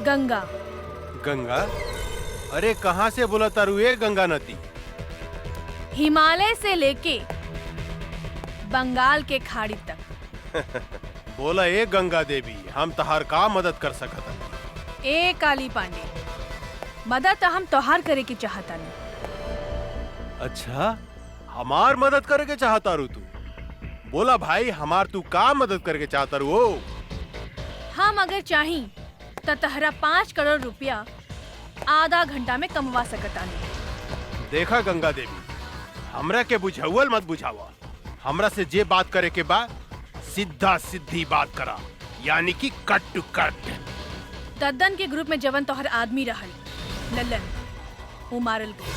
गंगा। गंगा? अरे कहाँ से बोला तारू ये गंगा नदी? हिमालय से लेके बंगाल के खाड़ी तक। बोला ए गंगा देवी, हम तहार का मदद कर सकत? ए काली पांडे, मदद हम तोहार करे की चाहता नहीं। अच्छा, हमार मदद करे के चाहता रू तू? बोला भाई, हमार तू का मदद करके चाहता रू? हो हम अगर चाही तो तहरा 5 करोड़ रुपया आधा घंटा में कमवा सकता नहीं। देखा गंगा देवी, हमरा के बुझावल मत बुझावा। हमरा से जे बात करे के बा सीधा सीधी बात करा, यानी कि कट टू कट। दद्दन के ग्रुप में जवन तोहर आदमी रहल लल्लन, वो मारल गई।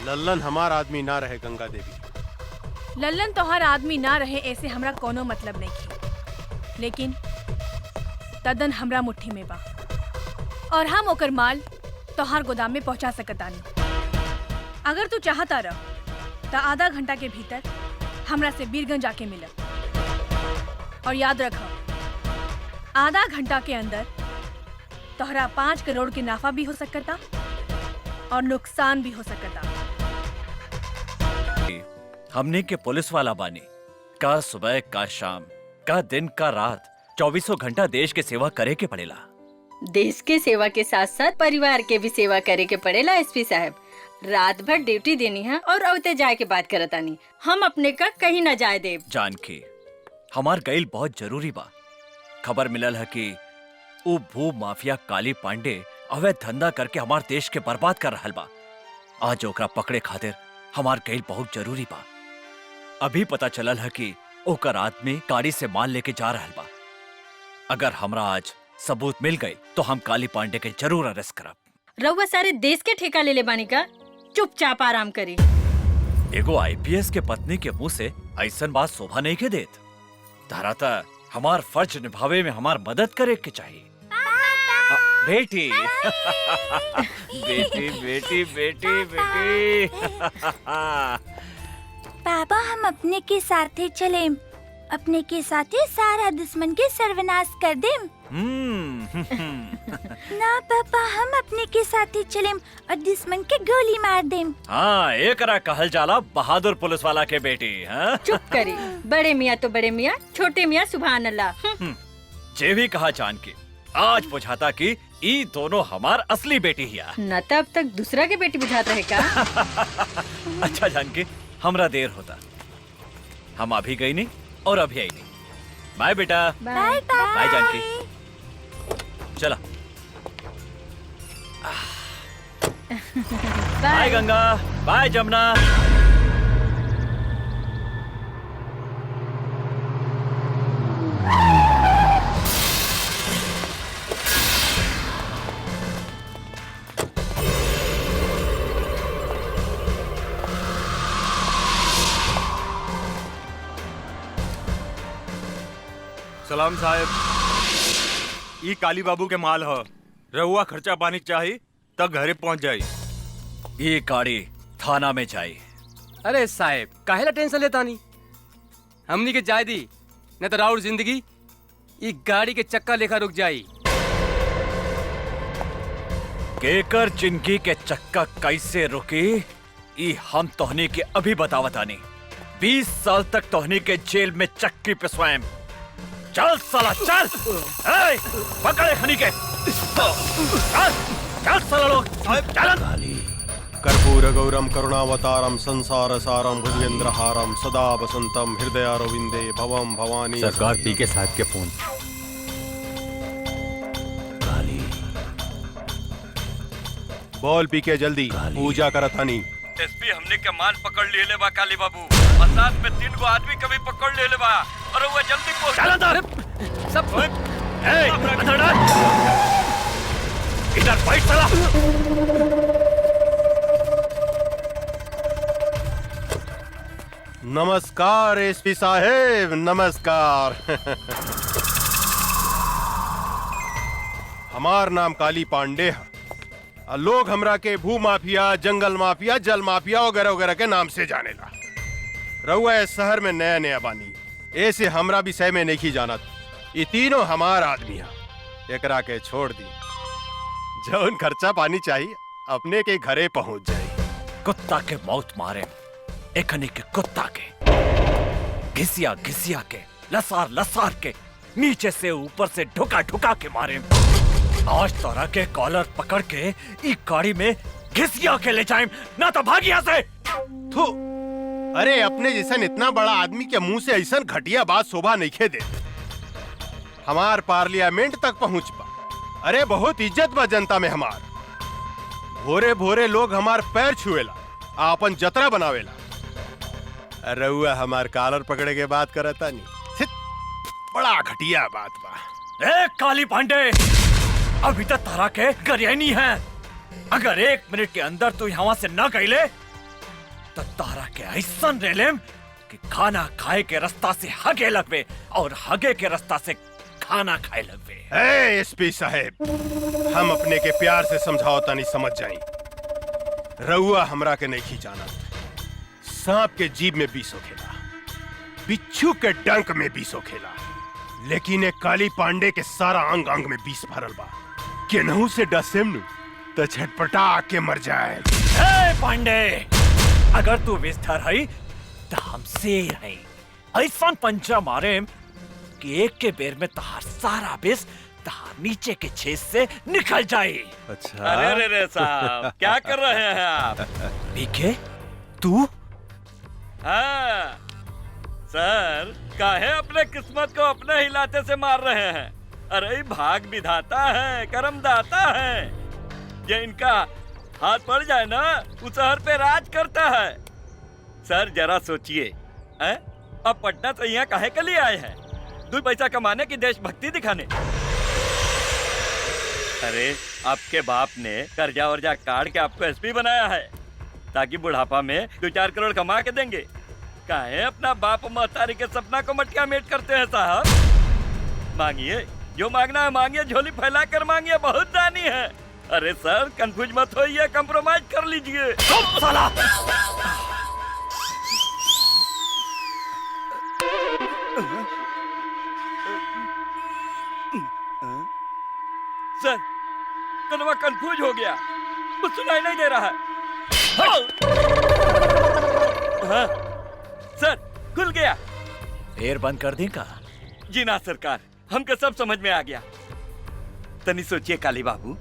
लल्लन हमार आदमी ना रहे गंगा देवी। लल्लन तोहर आदमी ना रहे ऐसे हमरा कोनो मतलब नहीं की, लेकिन दद्दन हमरा मुट्ठी में बा और हम ओकर माल तोहार गोदाम में पहुंचा सकतानी। अगर तू चाहता रह तो आधा घंटा के भीतर हमरा से बीरगंज आके मिल। और याद रख, आधा घंटा के अंदर तोहरा 5 करोड़ के नाफा भी हो सकता और नुकसान भी हो सकता। हमने के पुलिस वाला बानी, का सुबह का शाम, का दिन का रात, 24 घंटा देश के सेवा करे के पड़ेला। देश के सेवा के साथ साथ परिवार के भी सेवा करे के पड़ेला। एसपी साहब, रात भर ड्यूटी देनी है और अवते जाए के बात करतानी। हम अपने का कहीं न जाए देव। जानकी, हमार गईल बहुत जरूरी बा। खबर मिलल है कि वो भू माफिया काली पांडे अवैध धंधा करके हमार देश के बर्बाद कर रहल बा। आज ओकरा पकड़े खातिर हमार गईल बहुत जरूरी बा। अभी पता चलल है कि ओकर आदमी गाड़ी से माल लेके जा रहल बा। अगर हमरा आज सबूत मिल गई तो हम काली पांडे के जरूर अरेस्ट करब। रउआ सारे देश के ठेका ले ले बानी का? चुपचाप आराम करी। एगो आईपीएस के पत्नी के मुंह से ऐसन बात शोभा नहीं के देत। धराता हमार फर्ज निभावे में हमार मदद करे के चाहिए। बेटी बेटी बेटी बेटी बेटी पापा, हम अपने के साथे चले, अपने के साथे सारा दुश्मन के सर्वनाश कर देम। ना पापा, हम अपने के साथे चलेम और दुश्मन के गोली मार देम। हाँ, एकरा कहल जाला बहादुर पुलिस वाला के बेटी। हाँ? चुप करी। बड़े मियाँ तो बड़े मियाँ, छोटे मियाँ सुभान अल्लाह। जे भी कहा जानकी, आज बुझाता कि ई दोनों हमार असली बेटी हिया। न तो अब तक दूसरा के बेटी बुझात रहे का? अच्छा जानकी, हमरा देर होता, हम अभी गई नहीं और अभी आई नहीं। बाय बेटा। By by. बाय जानकी, चला। Bye Ganga, bye Jamuna. सलाम साहब, ई काली बाबू के माल ह। रहुआ खर्चा पानी चाहिए तब घरे पहुंच जाई। ये गाड़ी थाना में जाई। अरे साहब, काहेला टेंशन लेता नहीं? हमनी के जाय दी, न तो राउर जिंदगी ई गाड़ी के चक्का लेखा रुक जाई। केकर जिंदगी के चक्का कैसे रुकी, ई हम तोहनी के अभी बतावतानी। 20 साल तक तोहनी के जेल में चक्की पे स्वयं। चल साला चल। ए, पकड़े खनी के। चल चल साला लोग। चल। कर्पूर गौरम करुणावतारम संसार सारम भुजगेंद्रहारम सदा वसंतम हृदयारविंदे भवम भवानी। सरकार पी के साथ के फोन। बोल पी के जल्दी, पूजा करतानी। एसपी हमने के माल पकड़ लिए ले बा काली बाबू, और साथ में 3 गो आदमी कभी पकड़ ले बा। और वो जल्दी पहुंच। चल अंदर। सब ए, अंदर डाल। इधर फाइट चला। नमस्कार एसपी साहेब, नमस्कार। हमार नाम काली पांडे है। लोग हमरा के भू माफिया, जंगल माफिया, जल माफिया वगैरह वगैरह के नाम से जानेला। रउआ इस शहर में नया नया बानी, ऐसे हमरा विषय में नहीं जानत। ये तीनों हमार आदमी है। एकरा के छोड़ दी। जौन खर्चा पानी चाहिए अपने के घरे पहुंच जाए। कुत्ता के मौत मारे, एकनी के कुत्ता के घिसिया घिसिया के, लसार लसार के, नीचे से ऊपर से ढुका ढुका के मारे। आज तोरा के कॉलर पकड़ के ई गाड़ी में घिसिया के ले जाए, ना तो भाग यहाँ से। थू, अरे अपने जैसन इतना बड़ा आदमी के मुंह से ऐसा घटिया बात शोभा नहीं खे दे। हमार पार्लियामेंट तक पहुंच पा। अरे बहुत इज्जत बा जनता में हमार। भोरे भोरे लोग हमार पैर छुएला, आपन जतरा बनावेला। रउआ हमार कॉलर पकड़े के बात करता नहीं। छित, बड़ा घटिया बात बा। ए काली पांडे, अभी तक तारा के गरियानी है। अगर 1 मिनट के अंदर तू यहाँ से न गईले तो तारा के ऐसा रेलेम कि खाना खाए के रास्ता से हगे लगवे और हगे के रास्ता से खाना खाए लगवे। एसपी साहेब, हम अपने के प्यार से समझाओता नहीं समझ जाई। रउआ हमरा के नहीं जाना। सांप के जीभ में विष होखेला, बिच्छू के डंक में विष होखेला, लेकिन एक काली पांडे के सारा अंग अंग में विष भरल बा। केनहू से डसेम नु तो छटपटा के मर जाए। ए पांडे, अगर तू विस्तर है तो हम शेर है। ऐसा पंचा मारे कि एक के बेर में तहार सारा विष तहार नीचे के छेद से निकल जाए। अच्छा, अरे रे साहब, क्या कर रहे हैं आप? पीके तू? हाँ सर, काहे अपने किस्मत को अपने ही लाते से मार रहे हैं? अरे भाग विधाता है, कर्म दाता है। ये इनका हाथ पड़ जाए ना, उस शहर पे राज करता है। सर जरा सोचिए, अब पटना से यहाँ काहे के लिए आए हैं? 2 पैसा कमाने की देशभक्ति दिखाने? अरे आपके बाप ने कर्जा वर्जा काट के आपको एसपी बनाया है ताकि बुढ़ापा में 2-4 करोड़ कमा के देंगे। काहे अपना बाप महतारी के सपना को मटका मेट करते हैं साहब? मांगिए, जो मांगना है मांगिए, झोली फैला कर मांगिए, बहुत दानी है। अरे सर कंफ्यूज मत होइए, कंप्रोमाइज कर लीजिए। साला! सर कनवा कंफ्यूज हो गया, कुछ सुनाई नहीं दे रहा है। हाँ, सर खुल गया। फिर बंद कर दी का? जी ना सरकार, हमको सब समझ में आ गया। तनी सोचिए काली बाबू,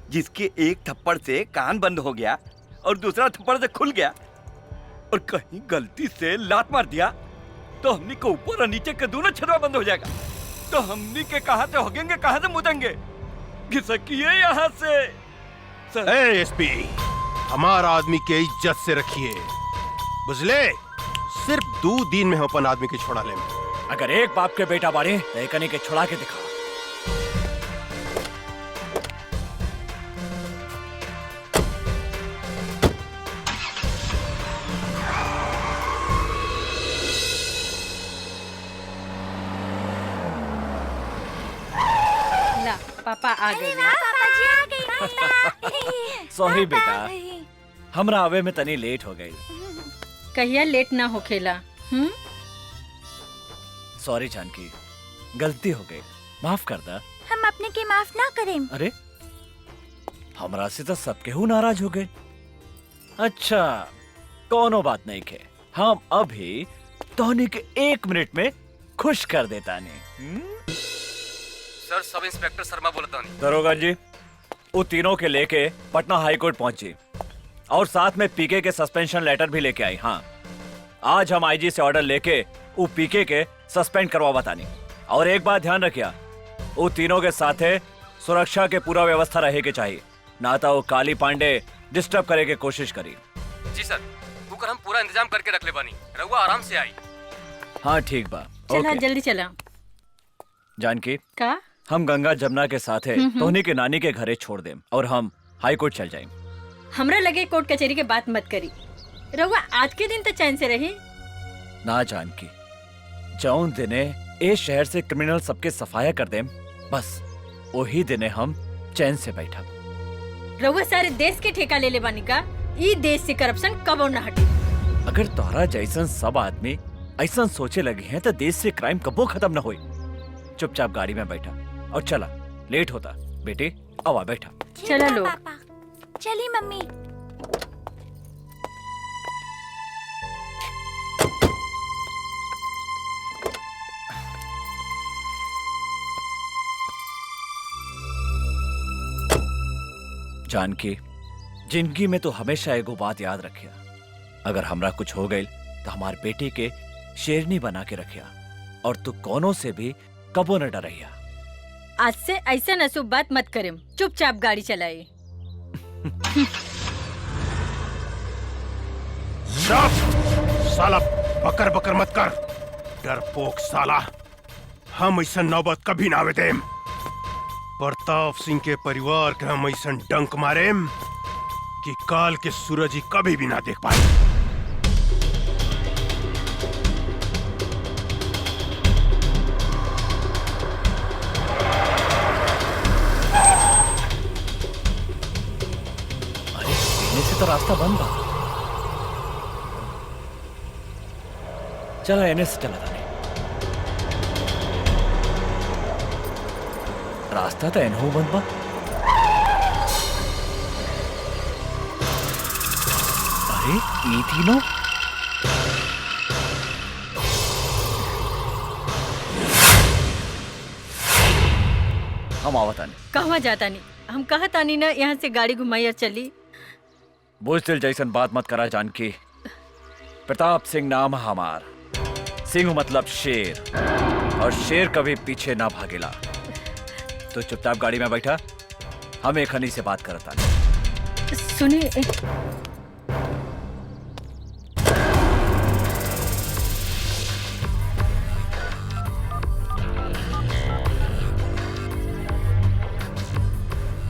जिसके एक थप्पड़ से कान बंद हो गया और दूसरा थप्पड़ से खुल गया, और कहीं गलती से लात मार दिया तो हमनी को ऊपर और नीचे के दोनों छर्रा बंद हो जाएगा। तो हमनी के कहां से होगेंगे, कहां से मुदेंगे? घिसकिए यहाँ से। एसपी, हमारा आदमी के इज्जत से रखिए, बुझले? सिर्फ 2 दिन में हम अपन आदमी के छोड़ा ले। अगर एक बाप के बेटा बाड़े तो एकनी के छोड़ा के दिखा। ला पापा आ गए। पापा जी आ गई। सॉरी पापा बेटा, आ गई। हमरा आवे में तनी लेट हो गई। कहिया लेट ना होखेला। सॉरी जानकी, गलती हो गई, माफ कर दा। हम अपने के माफ ना करें। अरे हमरा से तो सबके हु नाराज हो गए। अच्छा कोनो बात नहीं के, हम अभी तोहनी के 1 मिनट में खुश कर देता नहीं। सर सब इंस्पेक्टर शर्मा बोलता नहीं। दरोगा जी, वो तीनों के लेके पटना हाई कोर्ट पहुंची और साथ में पीके के सस्पेंशन लेटर भी लेके आई। हाँ, आज हम आईजी से ऑर्डर लेके वो पीके के सस्पेंड करवा बतानी। और एक बात ध्यान रखिया, वो तीनों के साथे सुरक्षा के पूरा व्यवस्था रहे के चाहिए, ना तो वो काली पांडे डिस्टर्ब करे के कोशिश करी। जी सर, बुकर हम पूरा इंतजाम करके रख ले बानी, रहुआ आराम से आई। हाँ ठीक बा। चला ओके। जल्दी चला। जानकी, का हम गंगा जमुना के साथे तोहनी के नानी के घरे छोड़ देम और हम हाई कोर्ट चल जाएं। हमरा लगे कोर्ट कचहरी के बात मत करी। रहुआ आज के दिन तो चैन से रही। ना जानकी, जौन दिने ए शहर से क्रिमिनल सबके सफाया कर देम, बस वही दिने हम चैन से बैठा। रहुआ सारे देश के ठेका ले ले बानी का? ई देश से करप्शन कबो न हटी। अगर तोहरा जैसन सब आदमी ऐसा सोचे लगे हैं तो देश से क्राइम कबो खत्म न होई। चुपचाप गाड़ी में बैठा और चला, लेट होता। बेटे आवा बैठा। चला ठीक है, लोग। पापा। चली मम्मी। जानकी, जिंदगी में तो हमेशा एगो बात याद रखिया, अगर हमरा कुछ हो गई तो हमार बेटी के शेरनी बना के रखिया और तू कोनो से भी कबो न डरहिया। आज से ऐसा नसूब बात मत करें, चुपचाप गाड़ी चलाए। साला बकर बकर मत कर, डरपोक साला। हम ऐसा नौबत कभी ना आवे देम। प्रताप सिंह के परिवार के हम ऐसा डंक मारेम कि काल के सूरज ही कभी भी ना देख पाए। अरे पीने से तो रास्ता बंद बा। चला एने से चला था। रास्ता तो एनहू बंद बा। अरे ये तीनों हम आवत आने। कहाँ जाता नहीं, हम कहा तानी ना यहाँ से गाड़ी घुमाई चली। बुजदिल जैसन बात मत करा जानकी। प्रताप सिंह नाम हमार, सिंह मतलब शेर, और शेर कभी पीछे ना भागेला। तो चुपचाप गाड़ी में बैठा, हम एक हनी से बात करता। सुने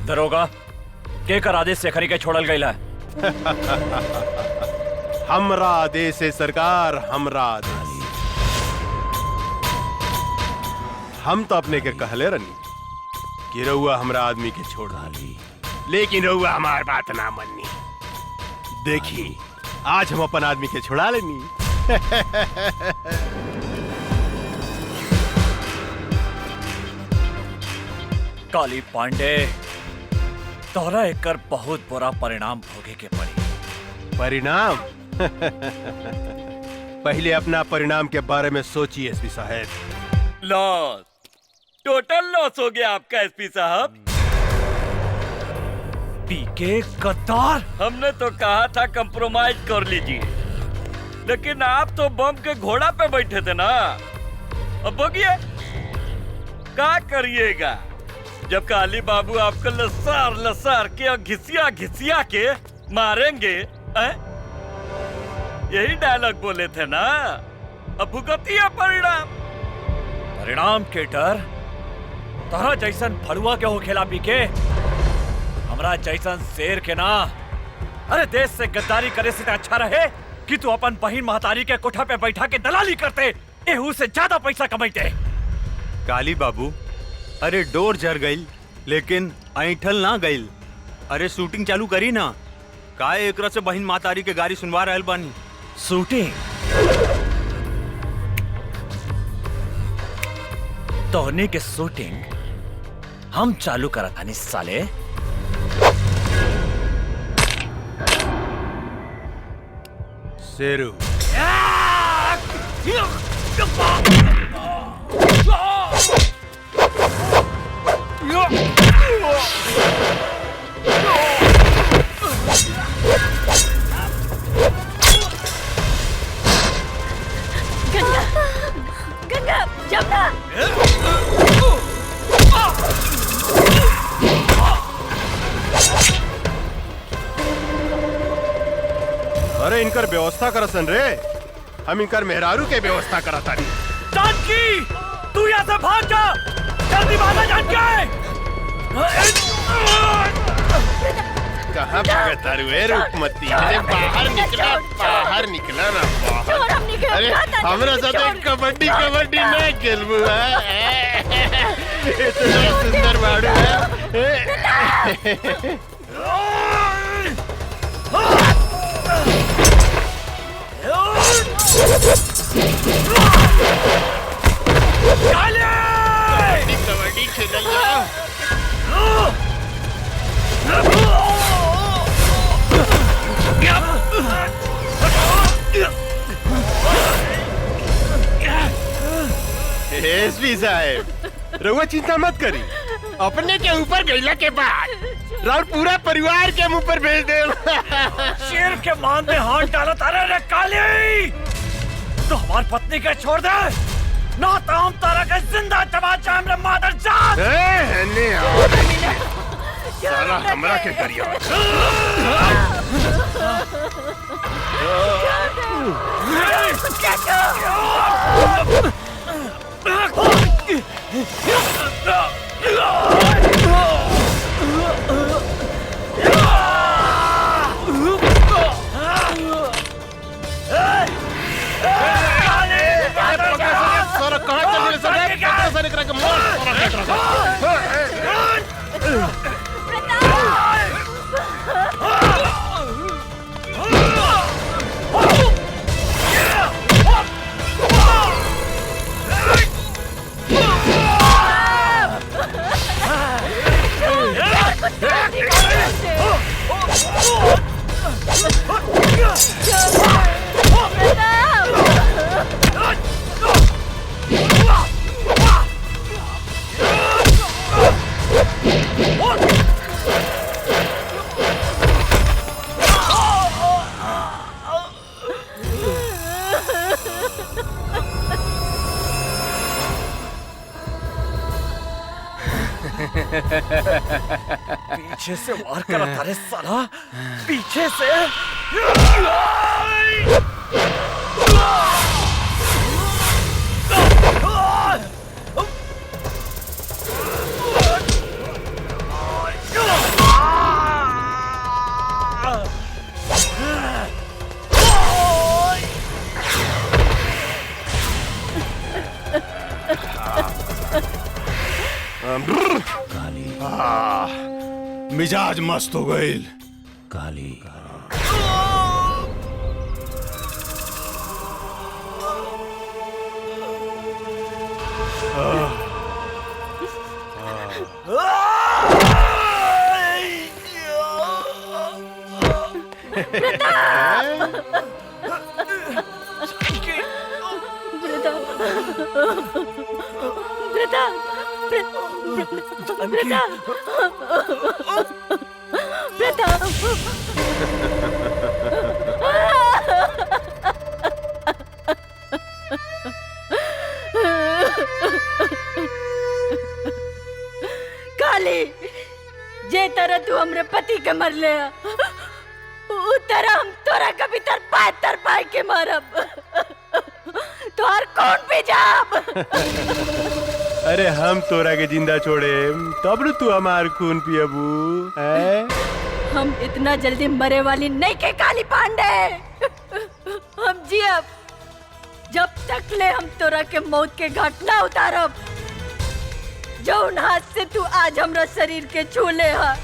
दरोगा, के कर आदेश से खरी के छोड़ल गई है? हमरा आदेश है सरकार, हमरा आदेश। हम तो अपने के कहले रनी कि रउआ हमरा आदमी के छोड़ डाली, लेकिन रउआ हमार बात ना मन्नी। देखी आज हम अपन आदमी के छुड़ा लेनी। काली पांडे, तोहरा एकर बहुत बुरा परिणाम भोगे के पड़ी। परिणाम? पहले अपना परिणाम के बारे में सोचिए एसपी साहब। लॉस, टोटल लॉस हो गया आपका एसपी साहब। पीके गद्दार, हमने तो कहा था कंप्रोमाइज कर लीजिए, लेकिन आप तो बम के घोड़ा पे बैठे थे ना। अब बगिए क्या करिएगा जब काली बाबू आपको लसार लसार के और घिसिया घिसिया के मारेंगे। यही डायलॉग बोले थे ना। अब भुगतिए परिणाम। परिणाम के डर तोहरा जैसन फड़ुआ के हो खेला पीके, हमरा जैसन शेर के ना। अरे देश से गद्दारी करे से अच्छा रहे कि तू अपन बहिन महतारी के कोठा पे बैठा के दलाली करते, एहू से ज्यादा पैसा कमाते। काली बाबू, अरे डोर जर गई लेकिन ऐठल ना गई। अरे शूटिंग चालू करी ना, का एकरा से बहिन मातारी के गाड़ी सुनवा रहल बानी। शूटिंग? तोहनी के शूटिंग हम चालू करतानी साले। शेरू, गंगा, गंगा, जमुना। अरे इनकर व्यवस्था करसन रे, हम इनकर मेहरारू के व्यवस्था करता नहीं। जानकी, तू यहाँ से भाग जा, जल्दी भागा जानकी। कहाँ भागता रे रुकमती? अरे बाहर निकला, बाहर निकला ना बाहर। अरे हमरा साथे कबड्डी कबड्डी ना खेलबू है? इतना सुंदर बाड़ू है। कबड्डी कबड्डी खेल। एसपी साहब, रउआ चिंता मत करी। अपने के ऊपर गईला के बाद राउर पूरा परिवार के मुंह पर भेज दे। शेर के मान में हाथ डाला तारा रे काली, तो हमार पत्नी के छोड़ दे, ना तो हम तारा के जिंदा चबाचा हमरे मादर जात। साला हमरा के करिया। पीछे से वार करा तारे साला, पीछे से। मिजाज मस्त हो गई। काली काली, जे तरह तू हमरे पति के मर ले, उ तरह हम तोरा कभी तर पाए के मारब। तोहर कौन भी जाब। अरे हम तोरा के जिंदा छोड़े तब न तू हमार खून पियबू। हम इतना जल्दी मरे वाली नहीं के काली पांडे। हम जियब जब तक ले हम तोरा के मौत के घाट ना उतारब। जौन हाथ से तू आज हमरा शरीर के छू ले हा,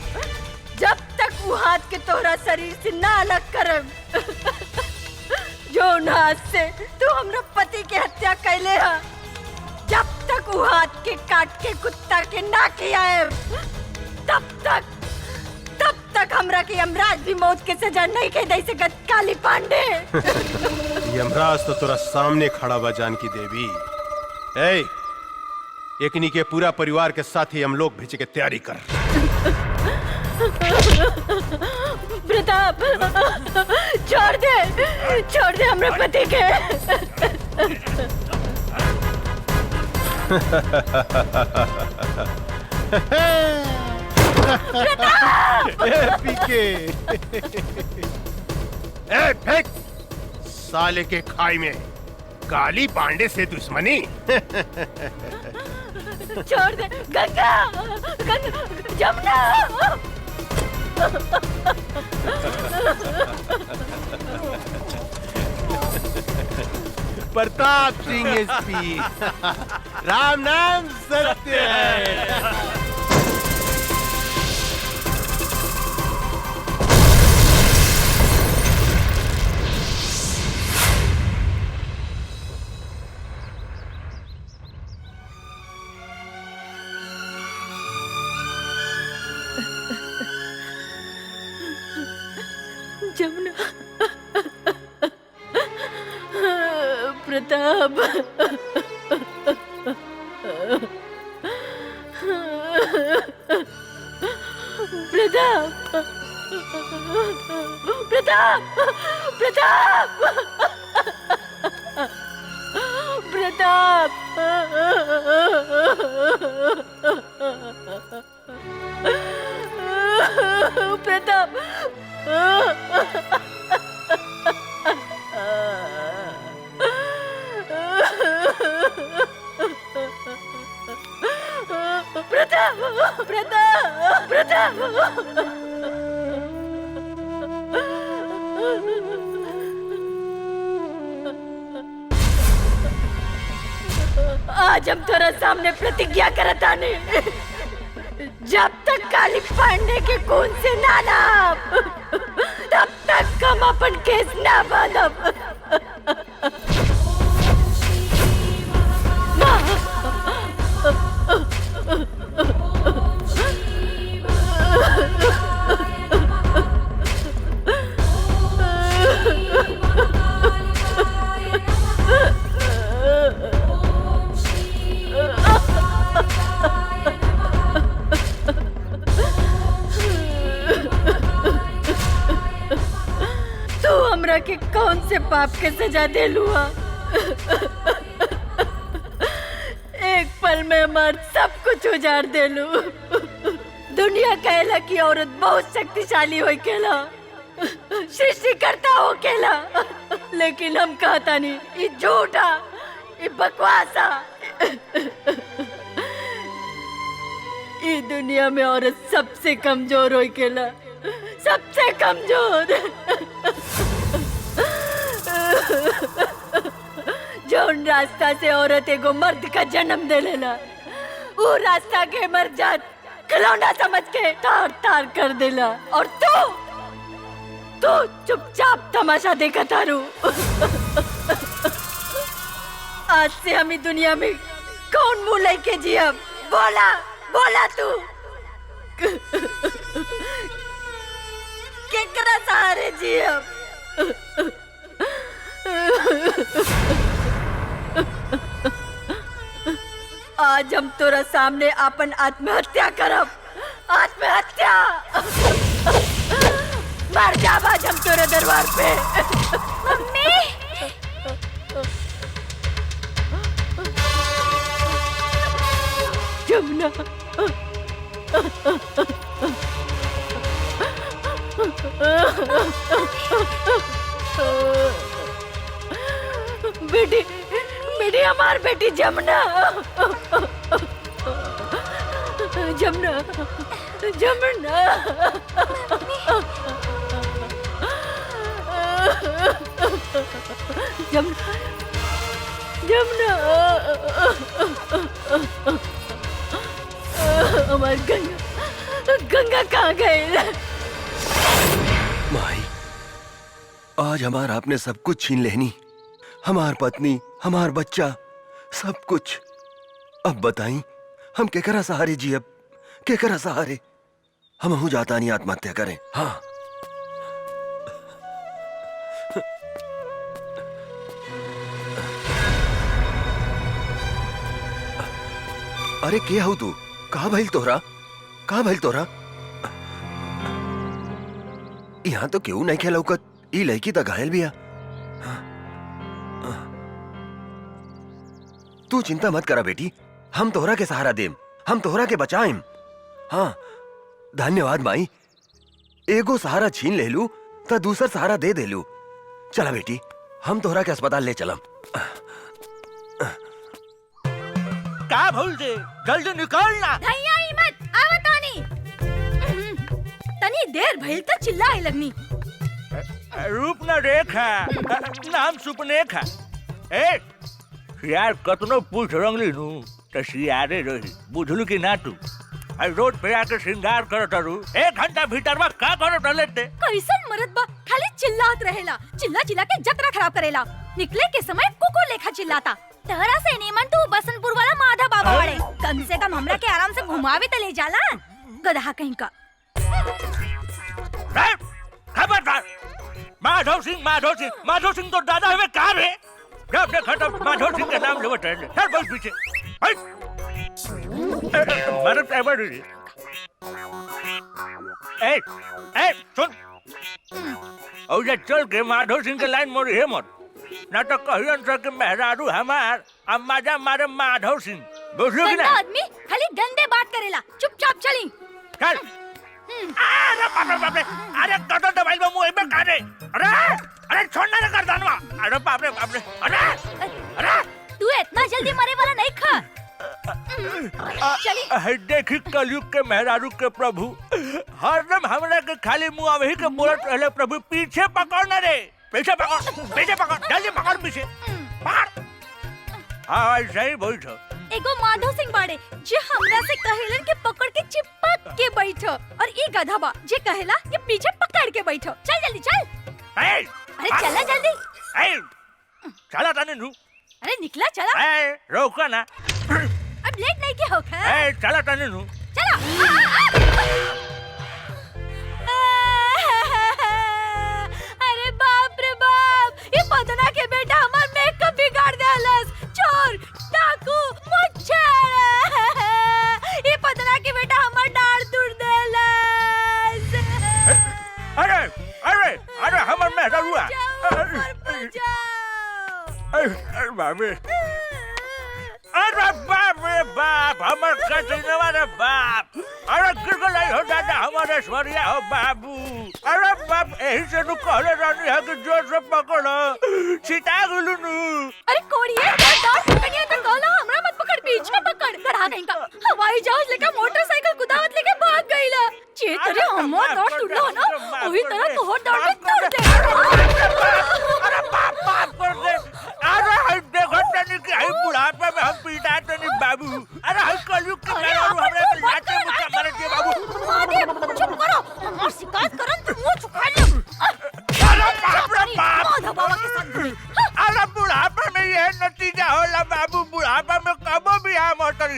जब तक वो हाथ के तोरा शरीर से ना अलग करब। जौन हाथ से तू हमरा पति के हत्या कैले हा, जब तक वो हाथ के काट के कुत्ता के ना खियाएब, तब तक हमरा के यमराज भी मौत के सजा नहीं के दे सकत काली पांडे। यमराज तो तोरा सामने खड़ा बा जानकी देवी। एकनी के पूरा परिवार के साथ ही हम लोग भेजे के तैयारी कर। प्रताप, छोड़ दे हमरे पति के। पीके फेंक साले के खाई में काली पांडे से दुश्मनी। छोड़ दे गंगा, जमुना। प्रताप सिंह एसपी, राम नाम सत्य है। जमुना, प्रताप। प्रताप प्रताप प्रताप प्रताप प्रताप प्रताप प्रताप प्रताप आज हम तेरा सामने प्रतिज्ञा करता नहीं, जब तक काली पांडे के खून से ना नाप, तब तक हम अपन केस ना बांधब। तू हमरा के कौन से पाप के सजा दे लुआ? एक पल में हमार सब कुछ उजाड़ दे लू। दुनिया कहला कि औरत बहुत शक्तिशाली हो केला, सृष्टि करता हो केला, लेकिन हम कहता नहीं, ये झूठा, ये बकवासा। ये दुनिया में औरत सबसे कमजोर हो केला, सबसे कमजोर। जौन रास्ता से औरत एगो मर्द का जन्म दे लेला, वो रास्ता के मर जात खिलौना समझ के तार तार कर देला, और तू चुपचाप तमाशा देखा तारू। आज से हम ही दुनिया में कौन मुंह लेके जिया? बोला बोला तू केकरा सहारे जिया? आज हम तोरा सामने अपन आत्महत्या करब। आत्महत्या मर जाब आज हम तोरे दरबार पे। मम्मी जमुना बेटी बेटी हमार बेटी जमुना जमुना जमुना जमुना जमुना हमार गंगा गंगा कहाँ गए? माई, आज हमार आपने सब कुछ छीन लेनी, हमार पत्नी, हमार बच्चा, सब कुछ। अब बताई हम केकरा सहारे जी? अब केकरा सहारे? हम हूं जाता नहीं आत्महत्या करें। हाँ अरे के हूँ तू? कहा भइल तोहरा? कहा भइल तोहरा? यहाँ तो क्यों नहीं खेला उकत? ई लड़की तो घायल भी है। तू चिंता मत करा बेटी, हम तोहरा के सहारा देम, हम तोहरा के बचाएम। हाँ धन्यवाद माई, एगो सहारा छीन ले लू तो दूसर सहारा दे दे लू। चला बेटी, हम तोहरा के अस्पताल ले चलम। का भूल दे, जल्दी निकलना। धैया ही मत, आवतानी। तनी देर भइल त चिल्लाए लगनी। रूप न रेखा, नाम सुपनेखा। ए यार कतनो पूछ रंगली नु त सियारे रही, बुझलू कि ना? तू रोड पे आके श्रृंगार करत रू, 1 घंटा भीतर में का करत लेते? कैसन मरद बा, खाली चिल्लात रहेला, चिल्ला चिल्ला के जतरा खराब करेला। निकले के समय कुकुर लेखा चिल्लाता। तहरा से नीमन तू बसंतपुर वाला माधा बाबा बड़े, कम से कम हमरा के आराम से घुमावे त ले जाला। गधा कहीं का। खबरदार! माधव सिंह तो दादा हमें कहा है। जब देखा तब माधव सिंह का नाम लेवत रहे। चल बस पीछे। मैडम साहब ए सुन और ये चल के माधव सिंह के लाइन मोड़ी है मत ना तो कहियन सर के मेहरारू हमार अब मजा मारे माधव सिंह बुझलो कि ना आदमी खाली गंदे बात करेला चुपचाप चली चल अरे बाप रे अरे कटो दवाई में मुंह में काटे अरे छोड़ना रे गर्दनवा अरे बाप रे अरे तू इतना जल्दी मरे वाला नहीं खा चली देखी कलयुग के मेहरारू के प्रभु हरदम हमरा के खाली मुंह वही के बोलत रहले प्रभु पीछे पकड़ ना रे पीछे पकड़ जल्दी पकड़ पीछे पकड़ हाँ सही बैठ एगो माधव सिंह बाड़े जे हमरा से कहेलन के पकड़ के चिपक के बैठो और ई गधा बा जे कहेला कि पीछे पकड़ के बैठो चल जल्दी चल अरे चला जल्दी चला ताने नु अरे निकला चला रोका ना अब लेट नहीं के होखा चला ताने नु चला अरे बाप रे बाप ये पदना के बेटा हमार मेकअप बिगाड़ देलस चोर डाकू मुच्छर ये पदना के बेटा हमार डाढ़ तोड़ देलस अरे अरे अरे हमार मेहरारू अरे बाबे अरे बाप रे बाप हमार कचनवा रे बाप अरे गिरगलाई हो दादा हमारे स्वरिया हो बाबू अरे बाप यही से नु कहले रानी है कि जोर से पकड़ो सीता गुलू नु अरे कोड़िए डाढ़ पकड़िए तो कहलो हमरा मत पकड़ पीछे पकड़ गधा नहीं का हवाई जहाज लेकर मोटरसाइकिल कुदावत लेके भाग गईला चेतरे हमार डाढ़ टूटलो ना वही तरह तोहर डाढ़ टूट दे अरे बाप बाप कर दे अरे देखो तनी कि आई बुढ़ापे में हम पीटा तनी बाबू अरे हम कलयुग के मेहरारू हमरे के लाते मुक्का मारे दे बाबू अरे चुप करो हमार शिकायत करन तो मुंह छुपा ले अरे बाप रे बाप माधव बाबा के साथ घूमी अरे बुढ़ापे में ये नतीजा होला बाबू बुढ़ापे में कबो भी आ मोटर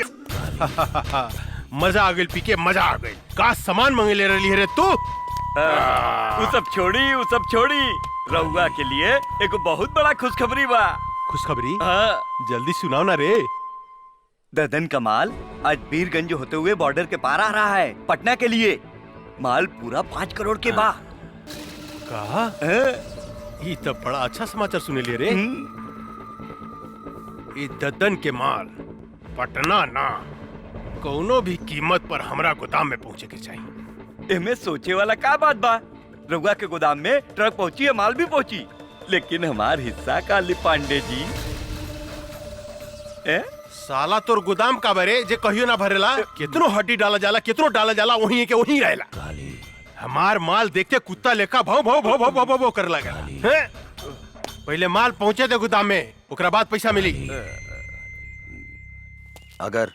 मजा आ गई पीके मजा आ गई का सामान मंगे ले रही है रे तू वो सब छोड़ी रउआ के लिए एक बहुत बड़ा खुशखबरी बा खुशखबरी हाँ। जल्दी सुनाओ ना रे ददन का माल आज बीरगंज होते हुए बॉर्डर के पार आ रहा है पटना के लिए माल पूरा 5 करोड़ के बा कहा ये तो बड़ा अच्छा समाचार सुने लिए रे ये ददन के माल पटना ना कोनो भी कीमत पर हमरा गोदाम में पहुंचे के चाहिए इनमें सोचे वाला का बात बा रघुआ के गोदाम में ट्रक पहुंची है माल भी पहुंची लेकिन हमार हिस्सा काली पांडे जी साला तोर गोदाम का बरे जे कहियो ना भरेला कितनो हड्डी डाला जाला वही के वही रहेला हमार माल देख के कुत्ता लेका भाव भाव भाव भाव भाव भाव कर लगा पहले माल पहुंचे दे गोदाम में ओकरा बाद पैसा मिली अगर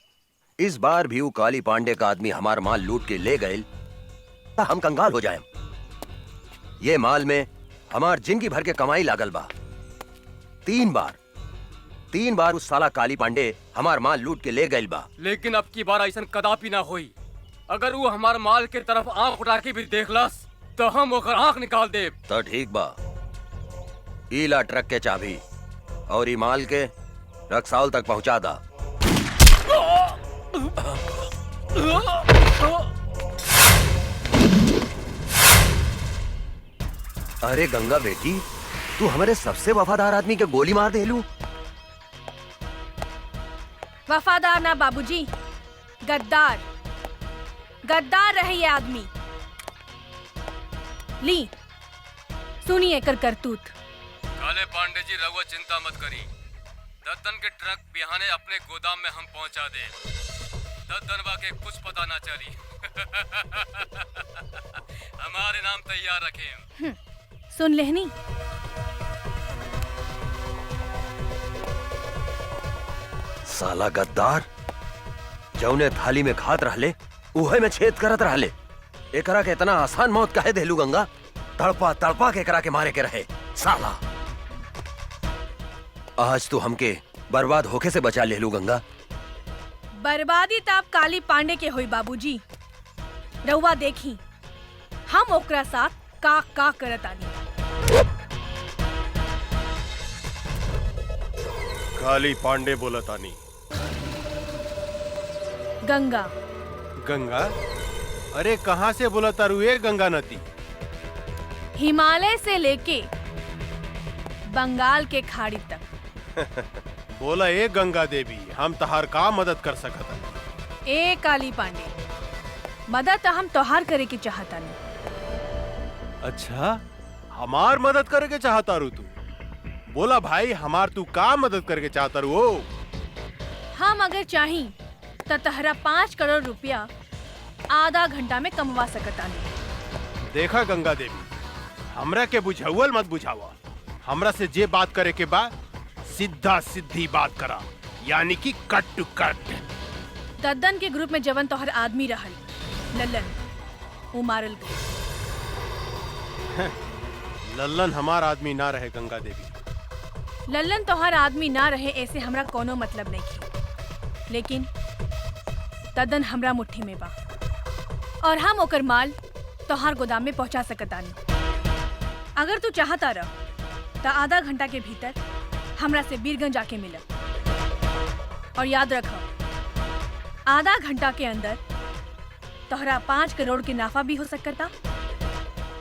इस बार भी वो काली पांडे का आदमी हमार माल लूट के ले गए तो हम कंगाल हो जाएं। ये माल में हमार जिंदगी भर के कमाई लागल बा। 3 बार उस साला काली पांडे हमार माल लूट के ले गए बा। लेकिन अब की बार ऐसा कदापि ना होई अगर वो हमार माल के तरफ आंख उठा के भी देखलस तो हम ओकर आंख निकाल देब तो ठीक बा ईला ट्रक के चाबी और ई माल के रक्सौल तक पहुंचा दा। अरे गंगा बेटी तू हमारे सबसे वफादार आदमी के गोली मार दे लू। वफादार ना बाबूजी गद्दार रहे ये आदमी। ली सुनिए कर करतूत। काले पांडे जी रघुआ चिंता मत करी दद्दन के ट्रक बिहाने अपने गोदाम में हम पहुंचा दे दद्दनवा के कुछ पता ना चली हमारे नाम तैयार रखें। सुन लेहनी साला गद्दार जौने थाली में खात रहले उहे में छेद करत रहले। एकरा के इतना आसान मौत काहे देलू गंगा? तड़पा तड़पा के एकरा के मारे के रहे साला। आज तू हमके बर्बाद होके से बचा लेलू गंगा। बर्बादी ताप काली पांडे के होई बाबूजी। रउआ देखी हम ओकरा साथ का करत आनी। काली पांडे बोलतानी गंगा। गंगा? अरे कहाँ से बोला तारू ये गंगा नदी? हिमालय से लेके बंगाल के खाड़ी तक। बोला ए गंगा देवी, हम तहार का मदद कर सकत? ए काली पांडे, मदद हम तोहार करे के चाहता नहीं। अच्छा, हमार मदद करे के चाहता रू तू? बोला भाई, हमार तू का मदद करके चाहता रू? ओ हम अगर चाही तो तहरा 5 करोड़ रुपया आधा घंटा में कमवा सकता नहीं। देखा गंगा देवी, हमरा के बुझावल मत बुझावा। हमरा से जे बात करे के बा सीधा सीधी बात करा, यानी कि कट टू कट। दद्दन के ग्रुप में जवन तोहर आदमी रहल लल्लन, वो मारल गई। लल्लन हमार आदमी ना रहे गंगा देवी। लल्लन तोहर आदमी ना रहे ऐसे हमरा कोनो मतलब नहीं थी, लेकिन दद्दन हमरा मुट्ठी में बा और हम ओकर माल तोहार गोदाम में पहुंचा सकतानी। अगर तू चाहता रह तो आधा घंटा के भीतर हमरा से बीरगंज आके मिल। और याद रख, आधा घंटा के अंदर तोहरा 5 करोड़ के नाफा भी हो सकता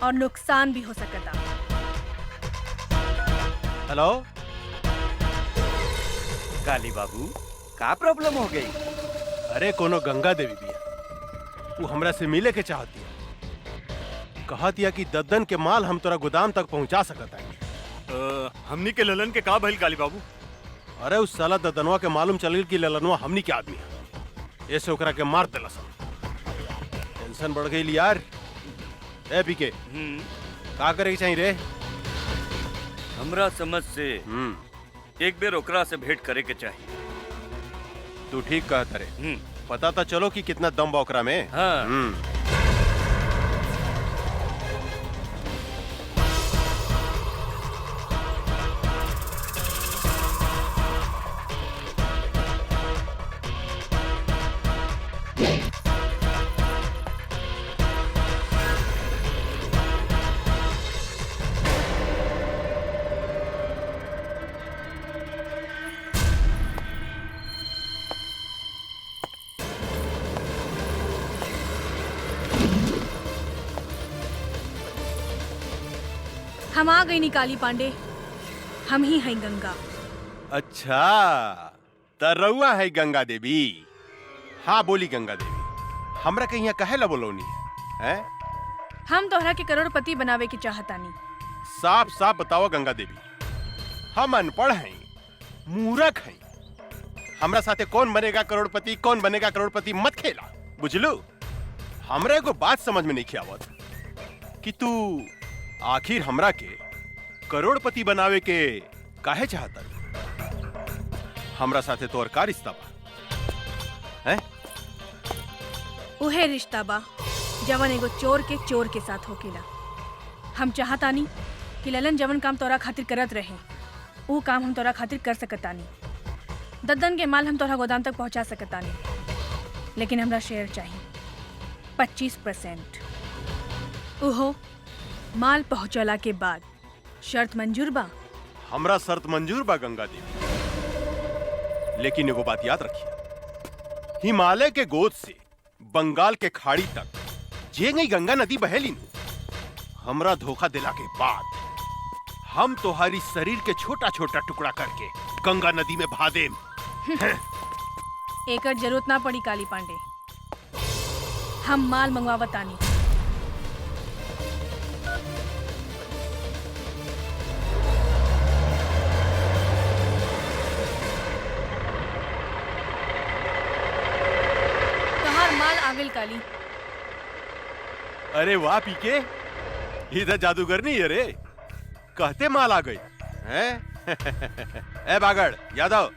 और नुकसान भी हो सकता। हेलो काली बाबू, का प्रॉब्लम हो गई? अरे कोनो गंगा देवी बिया, वो हमरा से मिले के चाहती है। कहतिया कि दद्दन के माल हम तोरा गोदाम तक पहुंचा सकता है। हमनी के ललन के का भइल काली बाबू? अरे उस साला दद्दनवा के मालूम चल कि ललनवा हमनी के आदमी है, ऐसे ओकरा के मार देला सब। टेंशन बढ़ गई यार। ए पीके, का करे के चाहिए रे? हमरा समझ से एक बेर ओकरा से भेंट करे के चाहिए। तू ठीक कहत रे। पता तो चलो कि कितना दम बा ओकरा में। हाँ। हम आ गई निकाली पांडे, हम ही हैं गंगा। अच्छा, तरौआ है गंगा देवी। हाँ बोली गंगा देवी, हमरा के यहाँ कहे ला बोलौनी है? हम तोहरा के करोड़पति बनावे के चाहतानी। साफ साफ बताओ गंगा देवी, हम अनपढ़ हैं, मूर्ख हैं। हमरा साथे कौन बनेगा करोड़पति, कौन बनेगा करोड़पति मत खेला, बुझलू? हमरा एगो बात समझ में नहीं आवत कि तू आखिर हमरा के करोड़पति बनावे के काहे चाहता? हमरा साथे तोर का रिश्ता बा? हैं? उहे रिश्ता बा जवन एगो चोर के साथ होकेला। हम चाहतानी कि ललन जवन काम तोरा खातिर करत रहे, वो काम हम तोरा खातिर कर सकतानी। दद्दन के माल हम तोरा गोदाम तक पहुंचा सकतानी, लेकिन हमरा शेयर चाहिए 25%। उहो माल पहुंचला के बाद। शर्त मंजूर बा? हमरा शर्त मंजूर बा गंगा देवी, लेकिन एगो बात याद रखिए, हिमालय के गोद से बंगाल के खाड़ी तक जे गई गंगा नदी बहेली, हमरा धोखा दिला के बाद हम तोहारी शरीर के छोटा छोटा टुकड़ा करके गंगा नदी में बहा देम। एकर जरूरत ना पड़ी काली पांडे, हम माल मंगवावतानी। तोहार माल आगल काली। अरे वाह पीके, इधर जादूगर नहीं है रे, कहते माल आ गई हैं? ए बागड़ यादव,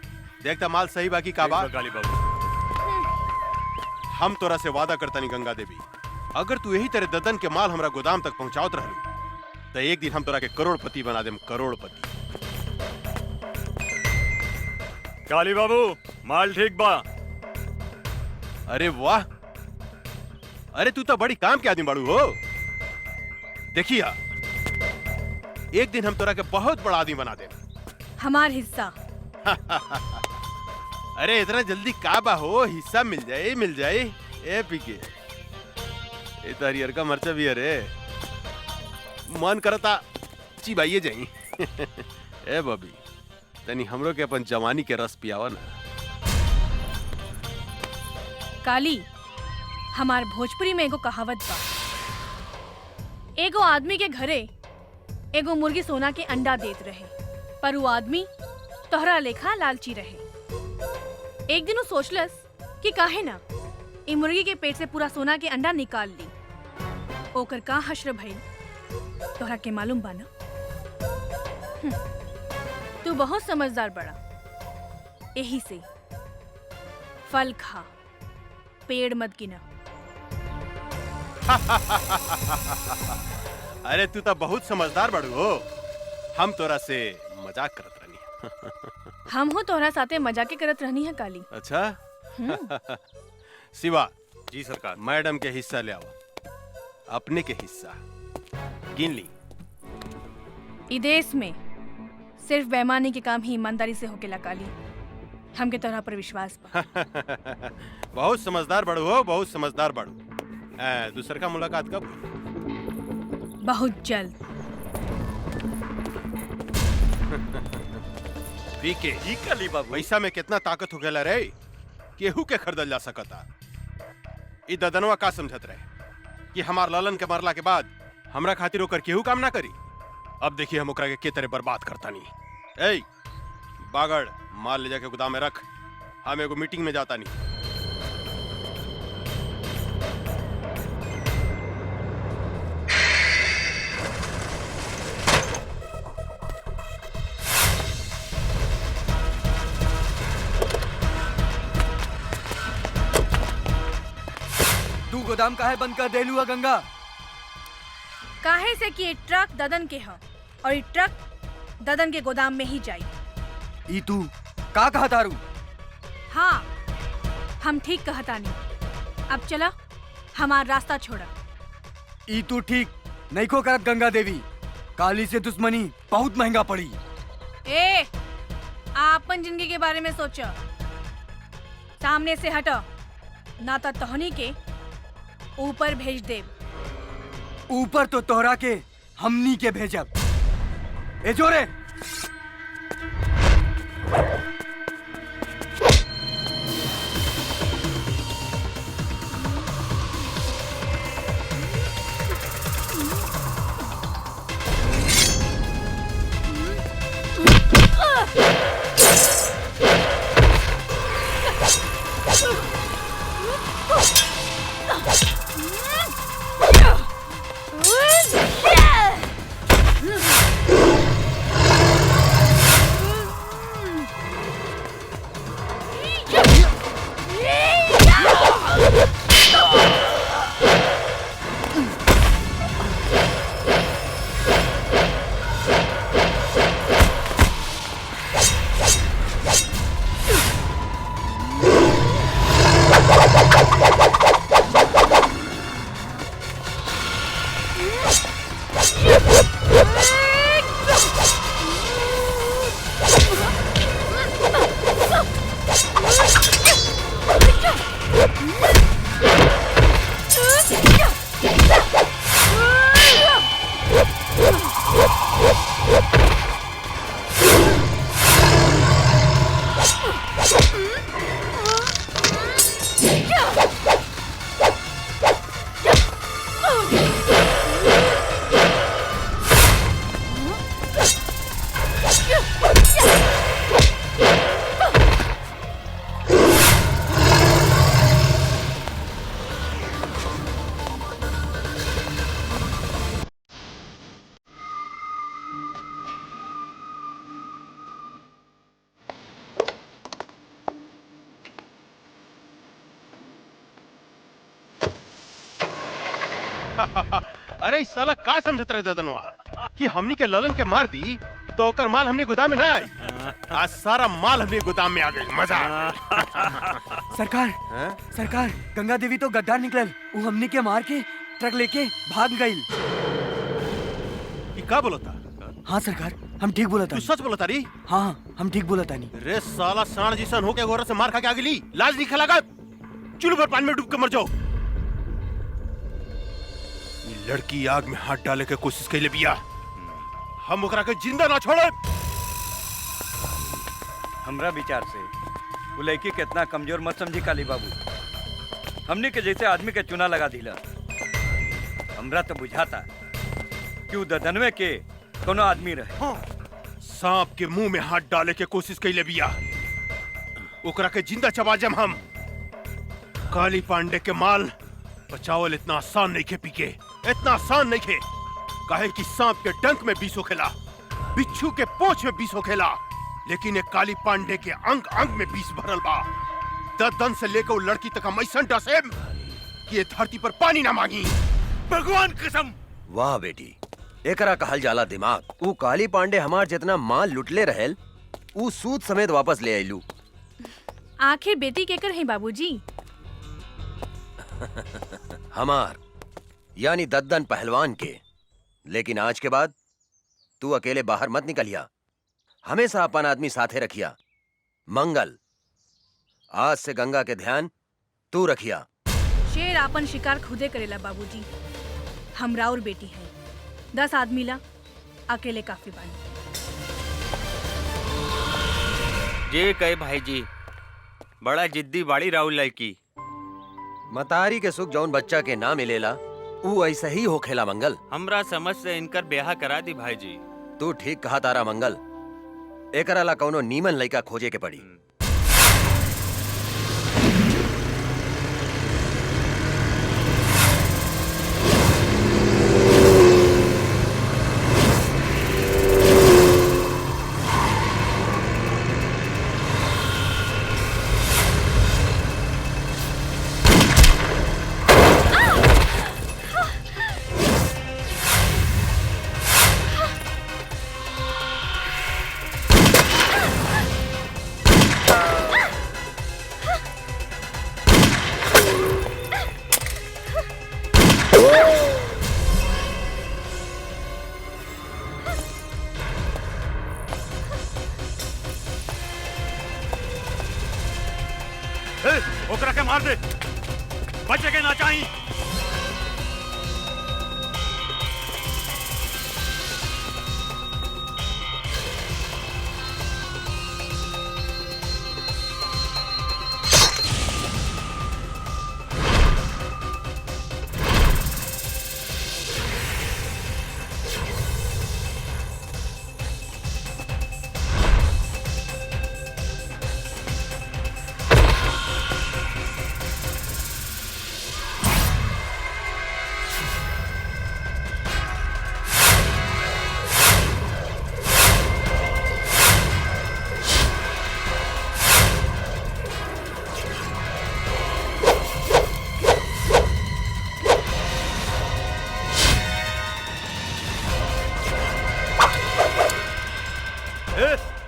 देखता माल सही बाकी का बा? काली बाबू, हम तोरा से वादा करता नहीं गंगा देवी, अगर तू यही तरह ददन के माल हमरा गोदाम तक पहुंचावत रहलू तो एक दिन हम तोरा के करोड़पति बना देम, करोड़पति। काली बाबू माल ठीक बा। अरे वाह, अरे तू तो बड़ी काम के आदमी बाड़ू हो। देखिया, एक दिन हम तोरा के बहुत बड़ा आदमी बना दे। हमार हिस्सा अरे इतना जल्दी का बा हो, हिस्सा मिल जाए ए पीके। ए तो हरियर का मर्चा भी अरे मन करता चिबाइए जाई। ए बबी तनी हमरो के अपन जवानी के रस पियावा ना। काली, हमार भोजपुरी में एगो कहावत बा, एगो आदमी के घरे एगो मुर्गी सोना के अंडा देत रहे, पर वो आदमी तोहरा लेखा लालची रहे। एक दिन वो सोचलस कि काहे ना ई मुर्गी के पेट से पूरा सोना के अंडा निकाल ली। ओकर का हश्र भइल तोहरा के मालूम बा ना? तू बहुत समझदार बड़ा, यही से फल खा, पेड़ मत गिना। अरे तू तो बहुत समझदार बड़ू हो, हम तोरा से मजाक करत रहनी। हम हो तोहरा साथे मजाके करत रहनी है काली। अच्छा शिवा जी सरकार। मैडम के हिस्सा ले आओ, अपने के हिस्सा गिन ली। ई देश में सिर्फ बेईमानी के काम ही ईमानदारी से होकेला काली, हमके तोहरा पर विश्वास बा। बहुत समझदार बड़ू हो, बहुत समझदार बड़ू। दूसर का मुलाकात कब? बहुत जल्द। पीके जी काली बाबू। पैसा में कितना ताकत हो गया रे, केहू के खरीदल जा सकता। ई ददनवा का समझत रहे कि हमार ललन के मरला के बाद हमरा खातिर ओकर केहू काम ना करी। अब देखिए हम ओकरा के तरह बर्बाद करता नहीं। ए बागड़ माल ले जाके गोदाम में रख, हम एगो मीटिंग में जाता नहीं। तू गोदाम काहे बंद कर देलू है गंगा? काहे से कि ये ट्रक ददन के है और ये ट्रक ददन के गोदाम में ही जाई। ई तू का कहा तारू? हाँ, हम ठीक कहता नहीं। अब चला, हमारा रास्ता छोड़ा। ई तू ठीक नहीं को करत गंगा देवी, काली से दुश्मनी बहुत महंगा पड़ी। ए, आपन जिंदगी के बारे में सोचो, सामने से हटो, ना तो तोहनी के ऊपर भेज दे। ऊपर तो तोहरा के हमनी के भेजब। ए जोरे अरे इस साला का समझत रहे ददनवा कि हमनी के ललन के मार दी तो ओकर माल हमने गोदाम में ना आई। आज सारा माल हमने गोदाम में आ गई। मजा सरकार हैं? सरकार, गंगा देवी तो गद्दार निकलल, वो हमनी के मार के ट्रक लेके भाग गई। ई का बोलता? हाँ सरकार, हम ठीक बोला तू सच बोला तारी? हाँ हम ठीक बोला तानी। रे साला सांड जिसन होके गोरा से मार खा के आगे ली, लाज नहीं खला चुल्लू पर पानी में डूब के मर जाओ। ये लड़की आग में हाथ डाले के कोशिश कैले बिया, हम ओकरा के जिंदा ना छोड़े। हमरा विचार से वो लड़की कितना कमजोर मत समझी काली बाबू। हमने के जैसे आदमी के चुना लगा दिला। हमरा तो बुझाता कि वो ददनवे के कोनो आदमी रहे। सांप के मुंह में हाथ डाले के कोशिश कैले बिया, ओकरा के जिंदा चबा जम हम। काली पांडे के माल बचावल इतना आसान नहीं खे पीके, इतना आसान नहीं खे। काहे कि सांप के डंक में विष होखेला, बिच्छू के पोंछ में विष होखेला, लेकिन एक काली पांडे के अंग अंग में विष भरल बा। दन से लेकर लड़की तक हम ऐसा डसेम कि ये धरती पर पानी ना मांगी। भगवान कसम। वाह बेटी, एकरा कहल जाला दिमाग। ऊ काली पांडे हमार जितना माल लुटले रहेल, ऊ सूद समेत वापस ले आइलू। आखिर बेटी केकर है बाबूजी? हमार यानी दद्दन पहलवान के। लेकिन आज के बाद तू अकेले बाहर मत निकलिया, हमेशा अपन आदमी साथे रखिया। मंगल, आज से गंगा के ध्यान तू रखिया। शेर आपन शिकार खुदे करेला बाबूजी। हम राउर बेटी हैं, 10 आदमी ला अकेले काफी बानी। जे कहे भाई जी, बड़ा जिद्दी बाड़ी राहुल लड़की। मतारी के सुख जौन बच्चा के ना मिलेला, ऊ ऐसा ही होखेला मंगल। हमरा समझ से इनकर ब्याह करा दी भाई जी। तू ठीक कहा तारा मंगल, एकरा ला कौनो नीमन लइका खोजे के पड़ी। ओकरा के मार दे, बचे के ना चाहिए।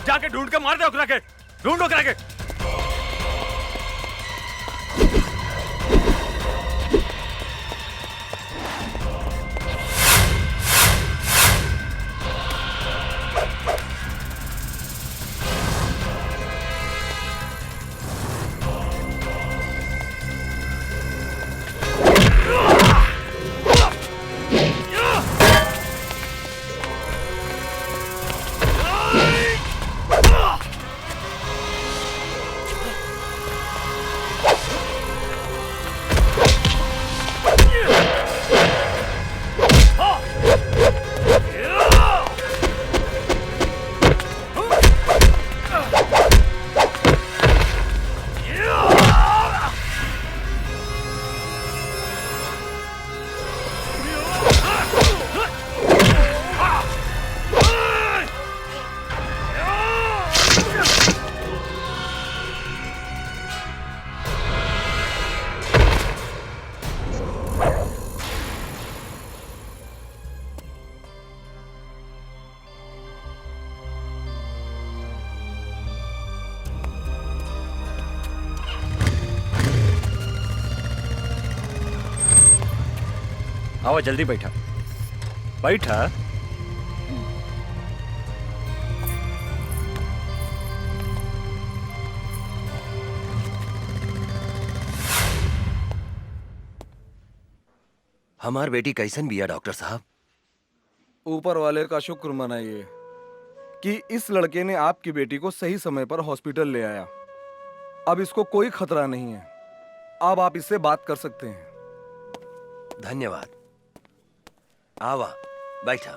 जाके ढूंढ के मार दे ओकरा के, ढूंढ ओकरा के। आओ जल्दी बैठा बैठा। हमार बेटी कैसन बिया डॉक्टर साहब? ऊपर वाले का शुक्र मनाइए कि इस लड़के ने आपकी बेटी को सही समय पर हॉस्पिटल ले आया। अब इसको कोई खतरा नहीं है। अब आप इससे बात कर सकते हैं। धन्यवाद। आवा, बैठा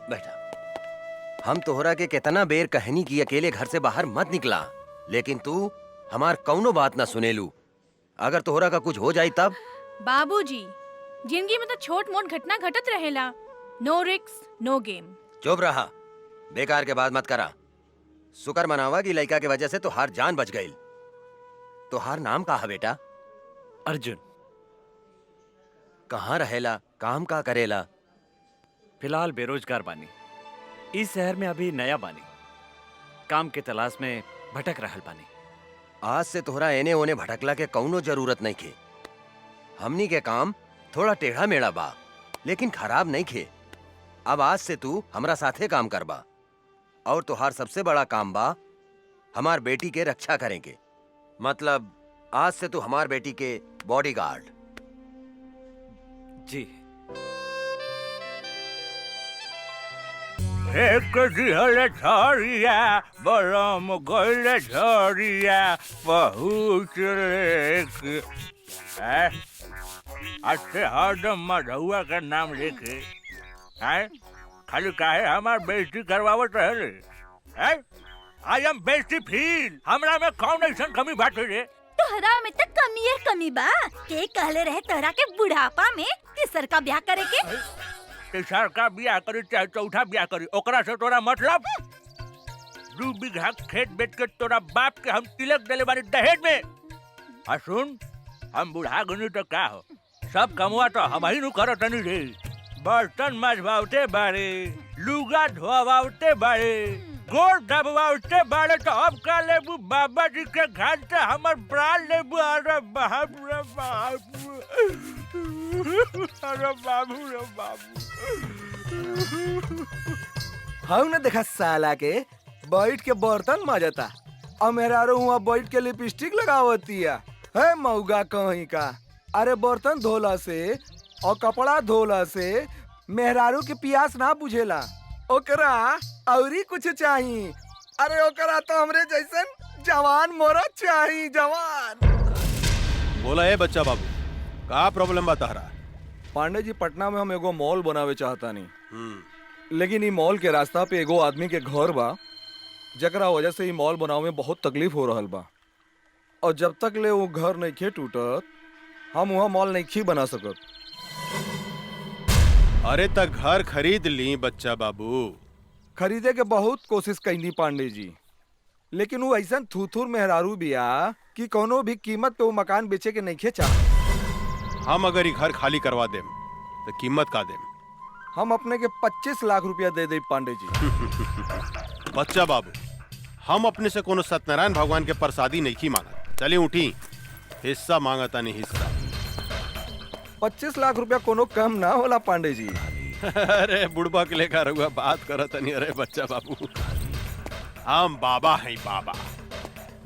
बैठा। हम तोहरा के कितना बेर कहनी की अकेले घर से बाहर मत निकला, लेकिन तू हमार कौनो बात ना सुनेलू। अगर तोहरा का कुछ हो जाई तब? बाबूजी, जिंदगी में तो छोट मोट घटना घटत रहेला। नो रिस्क नो गेम। चुप रहा, बेकार के बात मत करा। शुक्र मनावा की लड़का के वजह से तोहार जान बच गई। तोहार नाम का है बेटा? अर्जुन। कहाँ रहेला, काम का करेला? फिलहाल बेरोजगार बानी। इस शहर में अभी नया बानी, काम के तलाश में भटक रहल बानी। आज से तोहरा एने ओने भटकला के कौनो जरूरत नहीं खे। हमनी के काम थोड़ा टेढ़ा मेढ़ा बा, लेकिन खराब नहीं खे। अब आज से तू हमरा साथे काम करबा, और तोहार सबसे बड़ा काम बा हमार बेटी के रक्षा करेंगे। मतलब आज से तू हमार बेटी के बॉडीगार्ड। जी। एक दिहल झरिया बरम गइल झरिया बहुत अच्छे हरदम मधुआ का नाम लेके हैं खाली काहे हमार बेइज्जती करवावत रहे। आई एम बेइज्जती फील। हमरा में कौन ऐसा कमी बाटे रे? तोहरा में तो कमी कमी बा। के कहले रहे तोहरा के बुढ़ापा में तीसर का ब्याह करे के? तीसर का ब्याह करी चाहे चौथा ब्याह करी, ओकरा से तोरा मतलब? 2 बीघा खेत बेच के तोरा बाप के हम तिलक देले बारी दहेज में। आ सुन, हम बुढ़ा गनी तो का हो, सब कमवा तो हम ही नु करत नहीं रे। बर्तन मजवावते बारे, लुगा धोवावते बारे, गोड़ दबवावते बारे, तो अब का लेबू बाबा जी के घर से हमर प्राण लेबू। अरे बाप रे बाप, अरे बाबू रे बाबू। हम ने देखा साला के बैठ के बर्तन मजता, और मेहरारू हुआ बैठ के लिपस्टिक लगावतिया है मऊगा कहीं का। अरे बर्तन धोला से और कपड़ा धोला से मेहरारू के प्यास ना बुझेला, ओकरा औरी कुछ चाहिए। अरे ओकरा तो हमरे जैसन जवान मरद चाहिए, जवान। बोला है बच्चा बाबू, का प्रॉब्लम बता रहा? पांडे जी, पटना में हम एगो मॉल बनावे चाहता नहीं, लेकिन ई मॉल के रास्ता पे एगो आदमी के घर बा, जकरा वजह से ई मॉल बनावे में बहुत तकलीफ हो रहल बा। और जब तक ले वो घर नहीं खे टूटत, हम वहाँ मॉल नहीं खी बना सकत। अरे तक घर खरीद ली बच्चा बाबू। खरीदे के बहुत कोशिश कैनी पांडे जी, लेकिन वो ऐसा थूथूर मेहरारू बिया कि कोनो भी कीमत पे वो मकान बेचे के नहीं खेचा। हम अगर ये घर खाली करवा देम तो कीमत का देम? हम अपने के 25 लाख रुपया दे दे पांडे जी। बच्चा बाबू, हम अपने से कोनो सत्यनारायण भगवान के प्रसादी नहीं की मांगा। चलिए उठी, हिस्सा मांगता नहीं हिस्सा। 25 लाख रुपया कोनो कम ना होला पांडे जी। अरे बुढ़बा के लेकर हुआ बात करत नहीं। अरे बच्चा बाबू, हम बाबा हैं बाबा।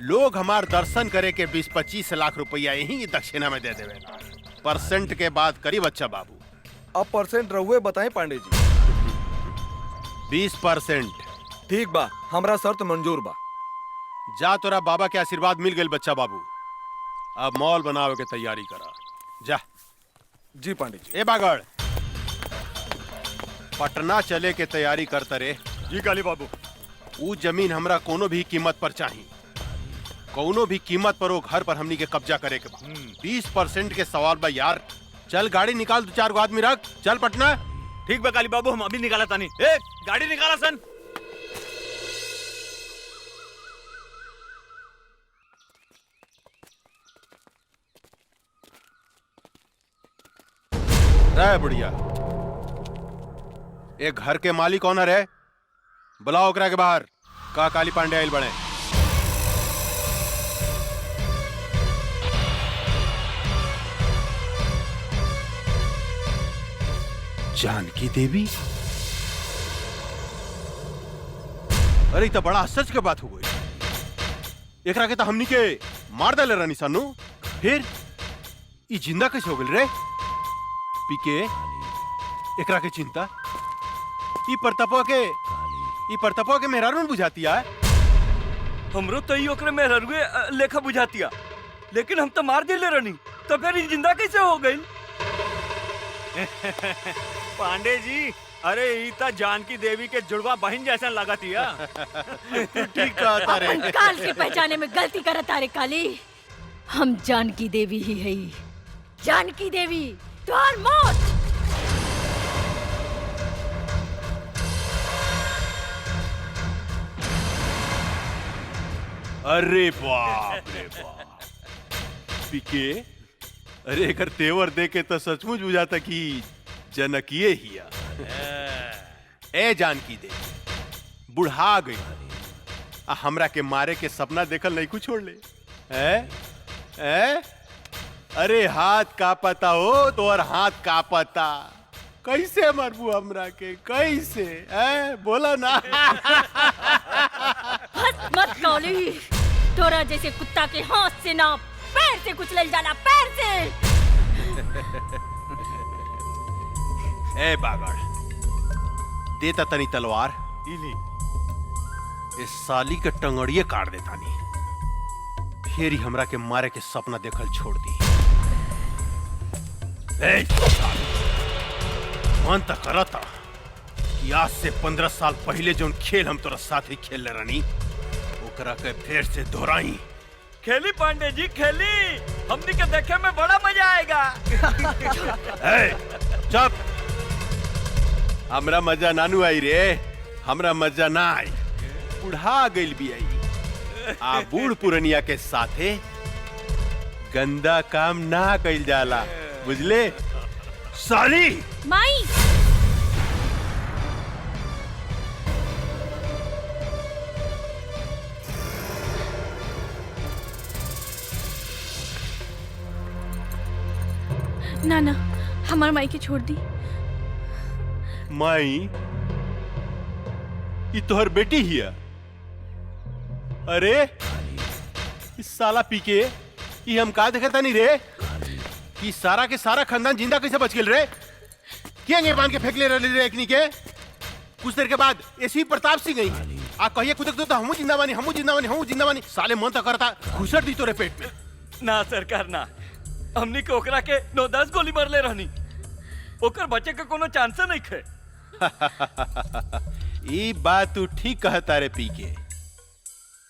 लोग हमार दर्शन करे के 20-25 लाख रुपया यही दक्षिणा में दे देवे। परसेंट के बात करी बच्चा बाबू। अब परसेंट रहुए बताएं पांडे जी। 20%। ठीक बा, हमरा शर्त मंजूर बा। जा, तोरा बाबा के आशीर्वाद मिल गई बच्चा बाबू। अब मॉल बनावे के तैयारी करा। जा। जी पांडे जी। ए बागड़, पटना चले के तैयारी करता रे। जी काली बाबू। वो जमीन हमरा कोनो भी कीमत पर चाहिए। कोनो भी कीमत पर वो घर पर हमनी के कब्जा करे के बा। 20% के सवाल बा यार। चल गाड़ी निकाल, 2-4 गो आदमी रख, चल पटना। ठीक बा काली बाबू, हम अभी निकाला तानी। ए गाड़ी निकाला सन। रे बुढ़िया, एक घर के मालिक कौन है? बुलाओ ओकरा के बाहर। का काली पांडे आइल बने? जानकी देवी? अरे तो बड़ा आश्चर्य के बात हो गई। एकरा के तो हमनी के मार डाले रानी सानू, फिर ये जिंदा कैसे हो गई रे? पीके एकरा के चिंता ई परतपो के मेहरारू न बुझातिया। हमरो तो ई ओकरे मेहरुए लेखा बुझातिया, लेकिन हम तो मार दिले रहनी, तो फिर ई जिंदा कैसे हो गई? पांडे जी, अरे ई त जानकी देवी के जुड़वा बहन जैसा लगतिया। ठीक कहता रे। अपन काल के पहचाने में गलती करत रे काली। हम जानकी देवी ही है। जानकी देवी तुहार मौत। अरे बाप रे बाप पीके, अरे एकर तेवर देखे तो सचमुच बुझाता कि जनकिए हिया। ए जानकी दे बुढ़ा गई आ हमरा के मारे के सपना देखल नहीं कुछ छोड़ ले। अरे हाथ का पता हो तो और हाथ का पता, कैसे मरबू हमरा के कैसे? बोला ना। हंस मत काली, तोरा जैसे कुत्ता के हाथ से ना पैर से कुचल जाला, पैर से। ए बागड़, देता तनी तलवार, इस साली के टंगड़िए काट देता नी, फिर ही हमरा के मारे के सपना देखल छोड़ दी। मन तक करता कि आज से 15 साल पहले जो खेल हम तोरा साथ ही खेल रहनी, ओकरा के फिर से दोहराई। खेली पांडे जी खेली, हमनी के देखे में बड़ा मजा आएगा। चुप, हमरा मजा नानू आई रे, हमरा मजा ना आई। बुढ़ा गइल भी आई, आ बूढ़ पुरनिया के साथे गंदा काम ना कइल जाला, बुझले साली? माई ना ना, हमार माई के छोड़ दी। माई ये तोहर बेटी हिया? अरे इस साला पीके ये हम का देखता नहीं रे कि सारा के सारा खानदान जिंदा कैसे बच गेल रे? क्या बांध के फेंक ले रहे एकनी के? कुछ देर के बाद ऐसी प्रताप सिंह गई आ कहिए कुदक दो तो हमू जिंदा बानी, हमू जिंदा बानी, हमू जिंदा बानी। साले मन तो करता घुसर दी तोरे पेट में। ना सरकार ना, हमनी के ओकरा के 9-10 गोली मार ले रहनी, ओकर बचे के कोनो चांस नहीं खे। ये बात तू ठीक कहता रे पीके,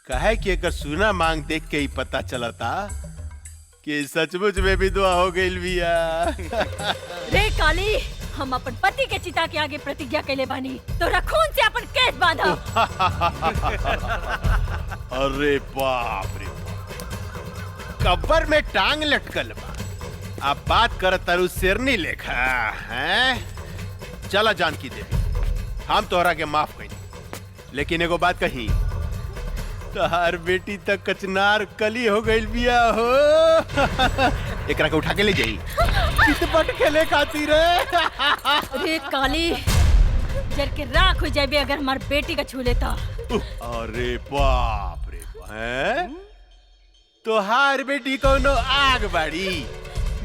कहे कि अगर सुना मांग देख के ही पता चलता कि सचमुच में भी दुआ हो गई बिया। रे काली, हम अपन पति के चिता के आगे प्रतिज्ञा कैले बानी, तोरा खून से अपन केस बांधा। अरे बाप रे, कब्र में टांग लटकल बा, अब बात कर तरु शेरनी लेखा हैं? चला जानकी देवी, हम तोहरा के माफ कही, लेकिन एगो बात कही, तोहार बेटी तक कचनार कली हो गई बिया हो। एकरा के उठा के ले जाई कितपट खेले खातिर। रे काली, जर के राख हो जाबे अगर हमार बेटी का छू लेता। अरे बाप रे, हैं? तोहार बेटी कोनो आग बाड़ी,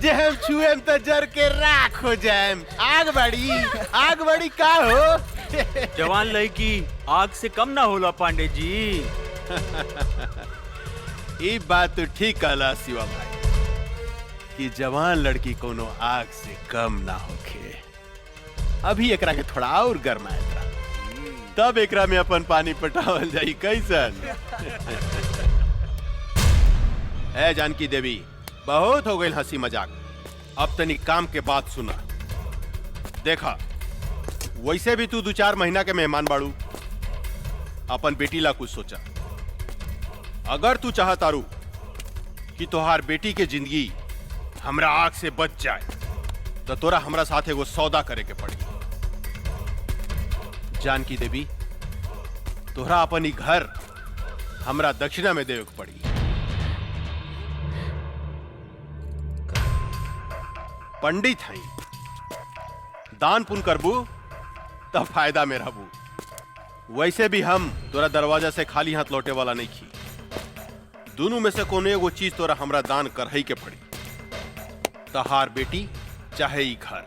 जे हम छुएम तो जर के राख हो जाएम। आग बड़ी का हो? जवान लड़की आग से कम ना होला पांडे जी। ये बात तो ठीक कहला शिवा भाई कि जवान लड़की कोनो आग से कम ना होखे। अभी एकरा के थोड़ा और गरमाएगा, तब एकरा में अपन पानी पटावल जाई कैसन। ए जानकी देवी, बहुत हो गई हंसी मजाक, अब तनी काम के बात सुना। देखा, वैसे भी तू 2-4 महीना के मेहमान बाड़ू, अपन बेटी ला कुछ सोचा। अगर तू चाहतारू कि तोहार बेटी के जिंदगी हमरा आग से बच जाए, तो तोरा हमरा साथ एगो सौदा करे के पड़ी। जानकी देवी, तोहरा अपन ही घर हमरा दक्षिणा में देवे के पड़ी। पंडित हई, दान पुण्य करबू तब फायदा में रहबू। वैसे भी हम तोरा दरवाजा से खाली हाथ लौटे वाला नहीं खी। दोनों में से कोनो एगो चीज तोरा हमरा दान करही के पड़ी। तहार बेटी चाहे ई घर।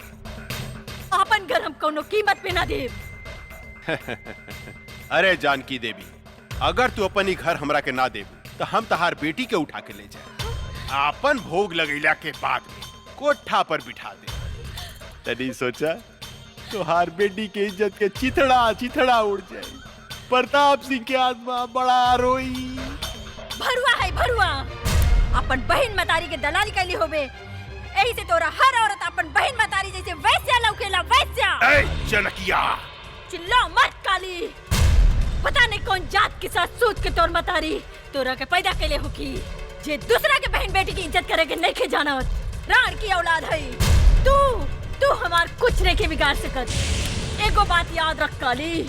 अपन घर हम कोनो कीमत पे ना देब। अरे जानकी देवी, अगर तू अपन ही घर हमरा के ना देबू तो हम तहार बेटी के उठा के ले जाए, आपन भोग लगैला के बाद में कोठा पर बिठा दे। तनी सोचा तुहार बेटी के इज्जत के चिथड़ा चिथड़ा उड़ जाए, प्रताप सिंह के आत्मा बड़ा रोई। भरुआ है भरुआ, अपन बहन मतारी के दलाली कैली होबे, एही से तोरा हर औरत अपन बहन मतारी जैसे वैस्या लौकेला, वैस्या। ए जनकिया, चिल्ला मत काली, पता नहीं कौन जात के साथ सूत के तोर मतारी तोरा के पैदा कैले होकी, जे दूसरा के बहन बेटी की इज्जत करे के नहीं के जानत। राण की औलाद है तू हमार कुछ नहीं के बिगाड़ सकत। एगो बात याद रख काली,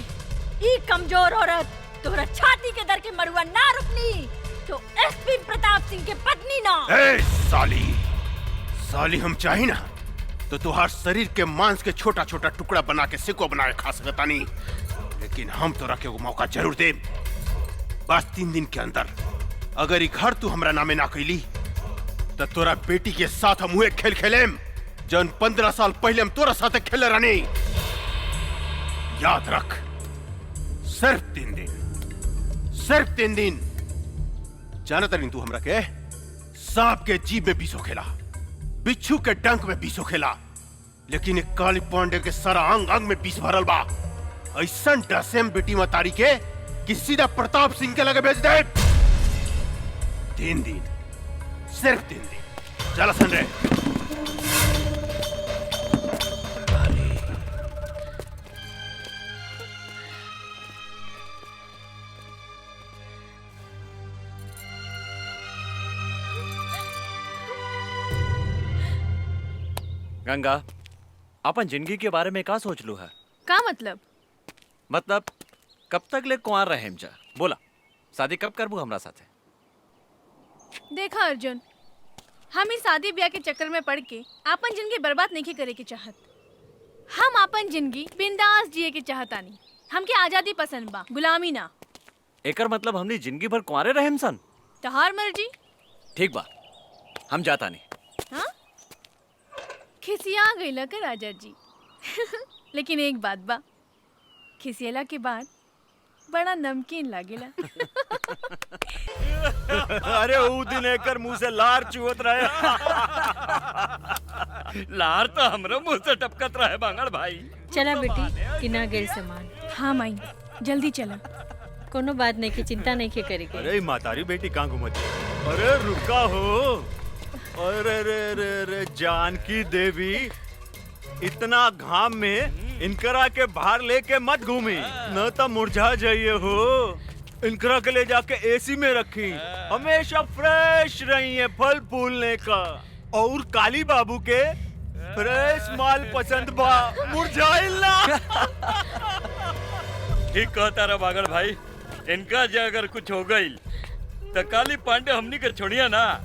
ई कमजोर औरत तोरा छाती के दर के मरुआ ना रुकनी तो एसपी प्रताप सिंह के पत्नी ना। ए साली हम चाही ना तो तुहार शरीर के मांस के छोटा छोटा टुकड़ा बना के सिको बना के खा सकता नहीं, लेकिन हम तोरा के वो मौका जरूर दे। बस 3 दिन के अंदर अगर ई घर तू हमरा नामे ना कैली तो तोरा बेटी के साथ हम उहे खेल खेलेम जन 15 साल पहले हम तोरा साथे खेले रहनी। याद रख, सिर्फ 3 दिन। जानत नहीं तू हमरा के सांप के जीभ में बीसो खेला, बिच्छू के डंक में बीसो खेला, लेकिन एक काली पांडे के सारा अंग अंग में बीस भरल बा। ऐसा डसेम बेटी मतारी के कि सीधा प्रताप सिंह के लगे भेज दे। 3 दिन, सिर्फ 3 दिन। चला संजय। गंगा, अपन जिंदगी के बारे में का सोच लू है? का मतलब? मतलब कब तक ले कुंवार रहे जा? बोला, शादी कब करबू हमरा साथे? देखा अर्जुन, हम इस शादी ब्याह के चक्कर में पड़ के अपन जिंदगी बर्बाद नहीं करे के चाहत। हम अपन जिंदगी बिंदास जिए के चाहतानी। हमके आजादी पसंद बा, गुलामी ना। एकर मतलब हमनी जिंदगी भर कुंवारे रहेम सन? तहार मर्जी। ठीक बा, हम जाता नहीं। हाँ? खिसिया गईला का राजा जी। लेकिन एक बात बा, खिसियला के बाद बड़ा नमकीन लागेला। अरे ऊ दिन एकर मुंह से लार चुवत रहे। लार तो हमरो मुंह से टपकत रहे बांगड़ भाई। चला बेटी, किना गेल सामान। हाँ माई, जल्दी चला। कोनो बात नहीं की चिंता नहीं के करेगी। अरे मातारी बेटी कहाँ घूमती? अरे रुका हो। अरे रे रे रे जानकी देवी, इतना घाम में इनकरा के बाहर लेके मत घूमी, न तो मुरझा जाइए हो। इनकरा के ले जाके एसी में रखी, हमेशा फ्रेश रही है फल फूलने का। और काली बाबू के फ्रेश माल पसंद बा, मुरझाइल ना। ठीक कहता रहा बागड़ भाई, इनका जो अगर कुछ हो गई तो काली पांडे हमनी के छोड़िया ना,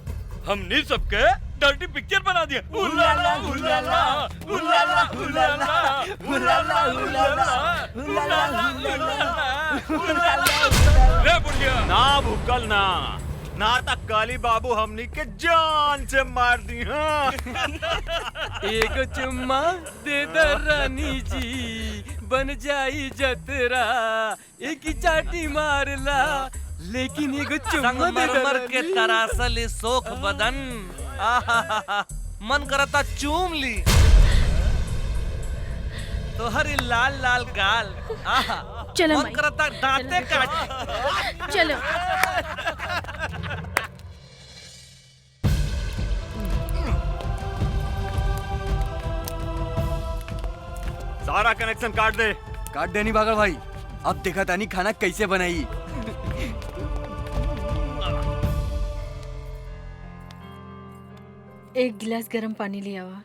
हमनी सबके डर्टी पिक्चर बना दिया। उलाला उलाला उलाला उलाला उलाला उलाला उलाला। रे बुढ़िया ना भूकल ना तक काली बाबू हमनी के जान से मार दी। हाँ एक चुम्मा दे दे रानी जी, बन जाई जतरा, एक ही चाटी मारला, लेकिन एगो चुम्मा दे दे के तरासल सोख बदन, मन करता चूम ली तो हरी लाल लाल गाल, चलो मन माई, करता दांते काट। चलो। सारा कनेक्शन काट दे। काट देनी बागड़ भाई, अब देखा तानी खाना कैसे बनाई। एक गिलास गर्म पानी ले आवा।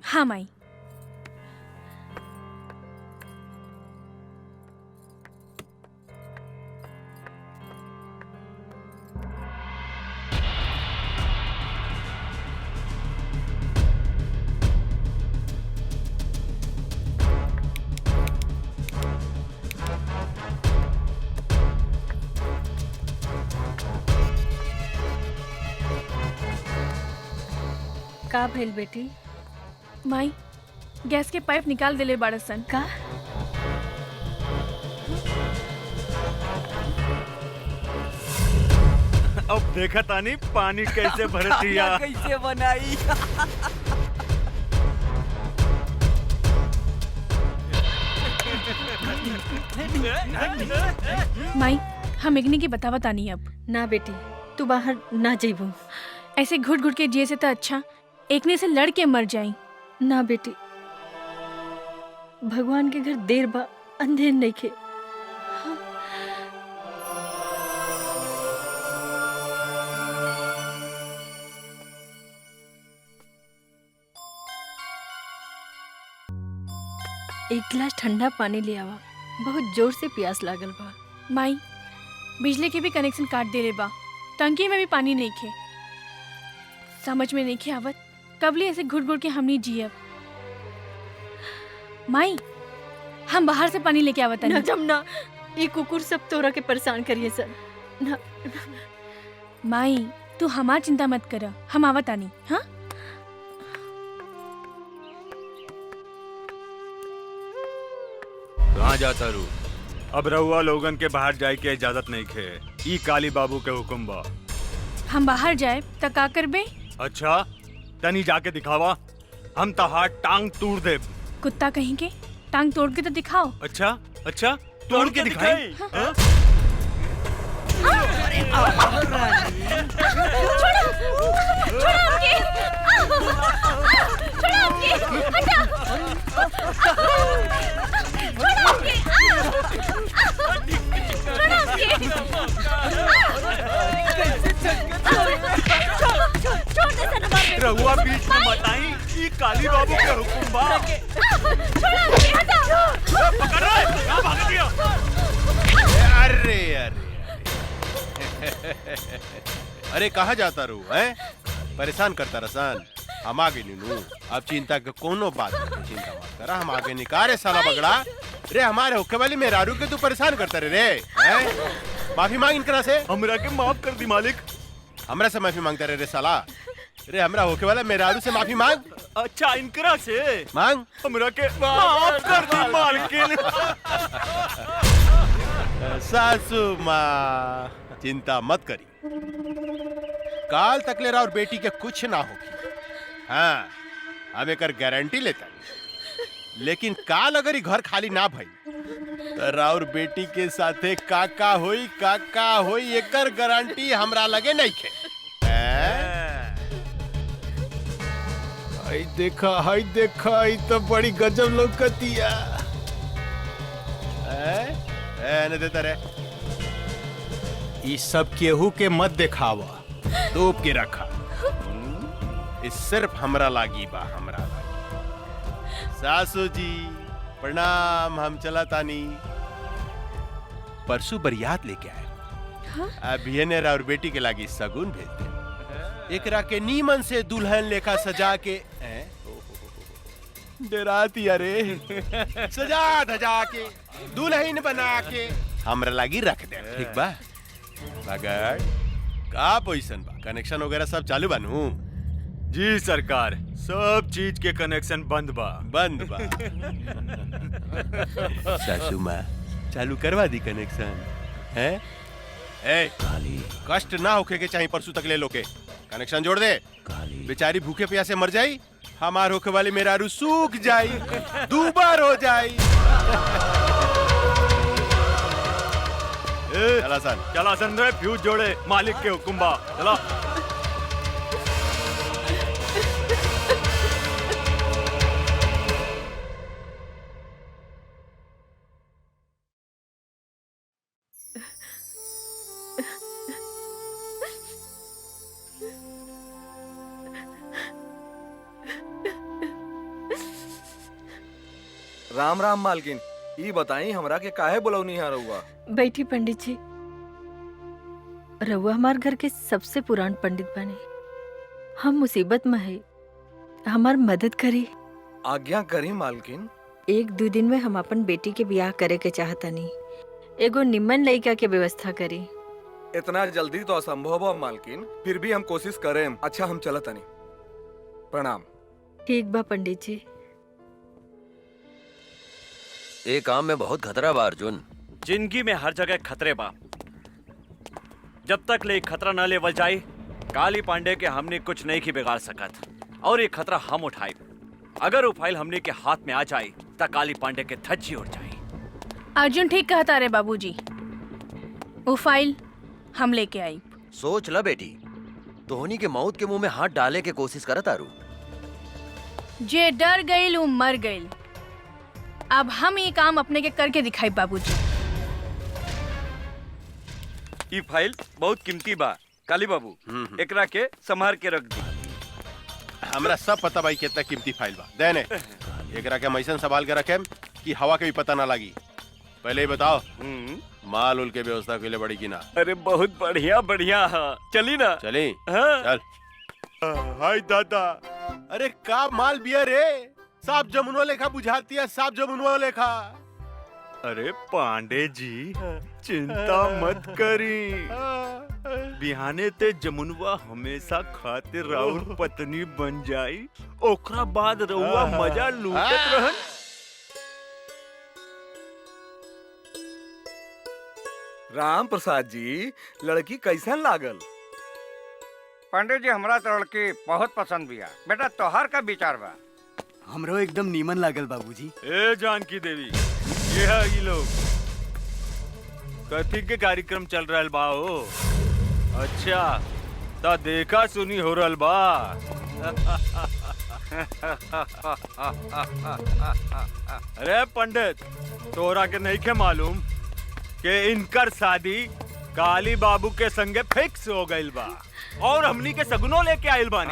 हाँ माई। का भेल बेटी? माई गैस के पाइप निकाल देले बाड़सन। का अब देखा तानी पानी कैसे भर दिया। कैसे बनाई। माई हम इग्नी की बतावा तानी अब। ना बेटी तू बाहर ना जेबू। ऐसे घुट घुट के जिए से तो अच्छा एकने से लड़ के मर जाई। ना बेटी भगवान के घर देर बा अंधेर नहीं खे। एक गिलास ठंडा पानी ले आवा, बहुत जोर से प्यास लागल बा। माई बिजली के भी कनेक्शन काट देले बा, टंकी में भी पानी नहीं खे। समझ में नहीं खे आवत कबली ऐसे घुट घुट के हमनी जियब। माई हम बाहर से पानी लेके आवत ना जमना, ये कुकुर सब तोरा के परेशान करिए सर। ना माई तू हमार चिंता मत कर, हम आवत आनी। हाँ कहाँ जाता रू? अब रहुआ लोगन के बाहर जाए के इजाजत नहीं खे। ई काली बाबू के हुक्म बा। हम बाहर जाए त का करबे? अच्छा तनी जाके दिखावा, हम तहार टांग तोड़ दे। कुत्ता कहीं के टांग तोड़ के तो दिखाओ। अच्छा अच्छा तोड़ के दिखाई। हाँ? रहुआ बीच में बताई कि काली बाबू के हुक्म बा। पकड़ रहा है, कहाँ भाग दिया? अरे अरे अरे कहाँ जाता रू है? परेशान करता रसान। हम आगे नीनू, अब चिंता के कोनो बात नहीं, चिंता मत करा, हम आगे निकारे साला बगड़ा। रे हमारे होके वाली मेहरारू के तू परेशान करता रे हैं? माफी मांग इनकरा से। हमरा के माफ कर दी मालिक। हमरा से माफी मांगता रे साला। रे हमरा होके वाला मेहरारू से माफी मांग। अच्छा इनकरा से मांग। हमरा के माफ कर दी मालकिन। सासू माँ चिंता मत करी, काल तक ले और बेटी के कुछ ना होगी। हाँ हम एक गारंटी लेता, लेकिन काल अगर ही घर खाली ना भई तो राउर बेटी के साथे काका होई एकर गारंटी हमरा लगे नहीं खे। हाय देखा ई तो बड़ी गजब लौकतिया। ने देता रे ई सब केहू के मत दिखावा, तोप के रखा। इस सिर्फ हमरा लागी बा, हमरा लागी। सासू जी प्रणाम, हम चला तानी। परसों बरियात लेके आए। हाँ? अभी ने और बेटी के लागी सगुन भेज दे। एकरा के नीमन से दुल्हन लेखा सजा के डराती अरे सजा धजा के दुल्हन बना के हमरा लागी रख दे। ठीक बा? मगर का पोजीशन बा? कनेक्शन वगैरह सब चालू बानू? जी सरकार, सब चीज के कनेक्शन बंद बा। सासू माँ चालू करवा दी कनेक्शन है? काली कष्ट ना होके के चाहिए, परसों तक ले लो के कनेक्शन जोड़ दे। काली बेचारी भूखे प्यासे मर जाई, हमार होके वाली मेहरारू सूख जाई, दूबर हो जाई। चला सन रे, फ्यूज जोड़े, मालिक के हुक्म बा। चला राम राम मालकिन, ई बताई हमरा के काहे बुलौनी है रहुआ? बैठी पंडित जी। रहुआ हमार घर के सबसे पुरान पंडित बने, हम मुसीबत में है, हमार मदद करी। आज्ञा करी मालकिन। एक दो दिन में हम अपन बेटी के ब्याह करे के चाहतनी, एगो निम्मन लड़का के व्यवस्था करी। इतना जल्दी तो असंभव बा मालकिन, फिर भी हम कोशिश करें। अच्छा हम चलत तनी। प्रणाम। ठीक बा पंडित जी। एक काम में बहुत खतरा बा अर्जुन। जिंदगी में हर जगह खतरे बा। जब तक ले खतरा न लेवल जाए, काली पांडे के हमने कुछ नहीं की बिगाड़ सकत। और ये खतरा हम उठाए। अगर वो फाइल हमने के हाथ में आ जाए तो काली पांडे के धज्जी उड़ जाए। अर्जुन ठीक कहता रे बाबूजी। वो फाइल हम लेके आई। सोच ल बेटी, तोहनी के मौत के मुंह में हाथ डाले के कोशिश करत आरू। जे डर गईल वो मर गईल। अब हम ये काम अपने के करके दिखाई बाबूजी। ई फाइल बहुत कीमती बा काली बाबू, एकरा के संभार के रख दी। हमरा सब पता भाई कितना कीमती फाइल बा। देने एकरा के मैसन संभाल के रखे कि हवा के भी पता ना लगी। पहले ही बताओ माल उल के व्यवस्था के लिए बड़ी की ना। अरे बहुत बढ़िया बढ़िया। चली ना। चली हाँ। चल। हाय दादा, अरे का माल बिया रे। साफ जमुनवा लेखा बुझाती है, साफ जमुनवा लेखा। अरे पांडे जी चिंता मत करी, बिहाने ते जमुनवा हमेशा खातिर राउर पत्नी बन जाई, ओकरा बाद रहुआ मजा लूटत रहन। राम प्रसाद जी, लड़की कैसन लागल? पंडित जी हमरा तो लड़की बहुत पसंद बिया। बेटा तोहर का विचार बा? हमरो एकदम नीमन लागल बाबूजी। ए जानकी देवी, ये है ये लोग कथी के कार्यक्रम चल रहल बा हो? अच्छा ता देखा सुनी हो रहल बा। अरे पंडित, तोरा के नहीं के मालूम कि इनकर शादी काली बाबू के संगे फिक्स हो गइल बा और हमनी के सगुनो लेके आइल बानी।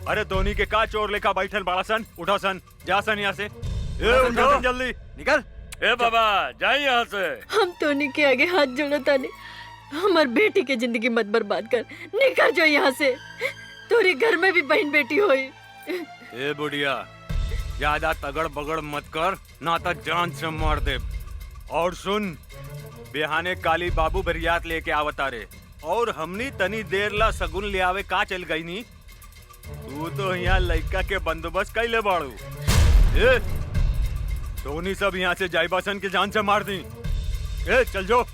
अरे धोनी के का चोर लेखा बैठल बड़ा सन। उठो सन, जा सन यहाँ से। उठो सन जल्दी, निकल। ए बाबा जाइए यहाँ से। हम तोनी के आगे हाथ जोड़ो तानी। हमार बेटी के जिंदगी मत बर्बाद कर। निकल जो यहाँ से। तोरे घर में भी बहन बेटी होई। ए बुढ़िया, ज्यादा तगड़ बगड़ मत कर, ना तो जान से मार दे। और सुन, बिहाने काली बाबू बरियात लेके आवता रे और हमनी तनी देर ला सगुन ले आवे का चल गई नी। तू तो यहाँ लड़का के बंदोबस्त कैले बाड़ू। ए धोनी सब यहाँ से जाइबासन के जान से मार दी। ए चल जो।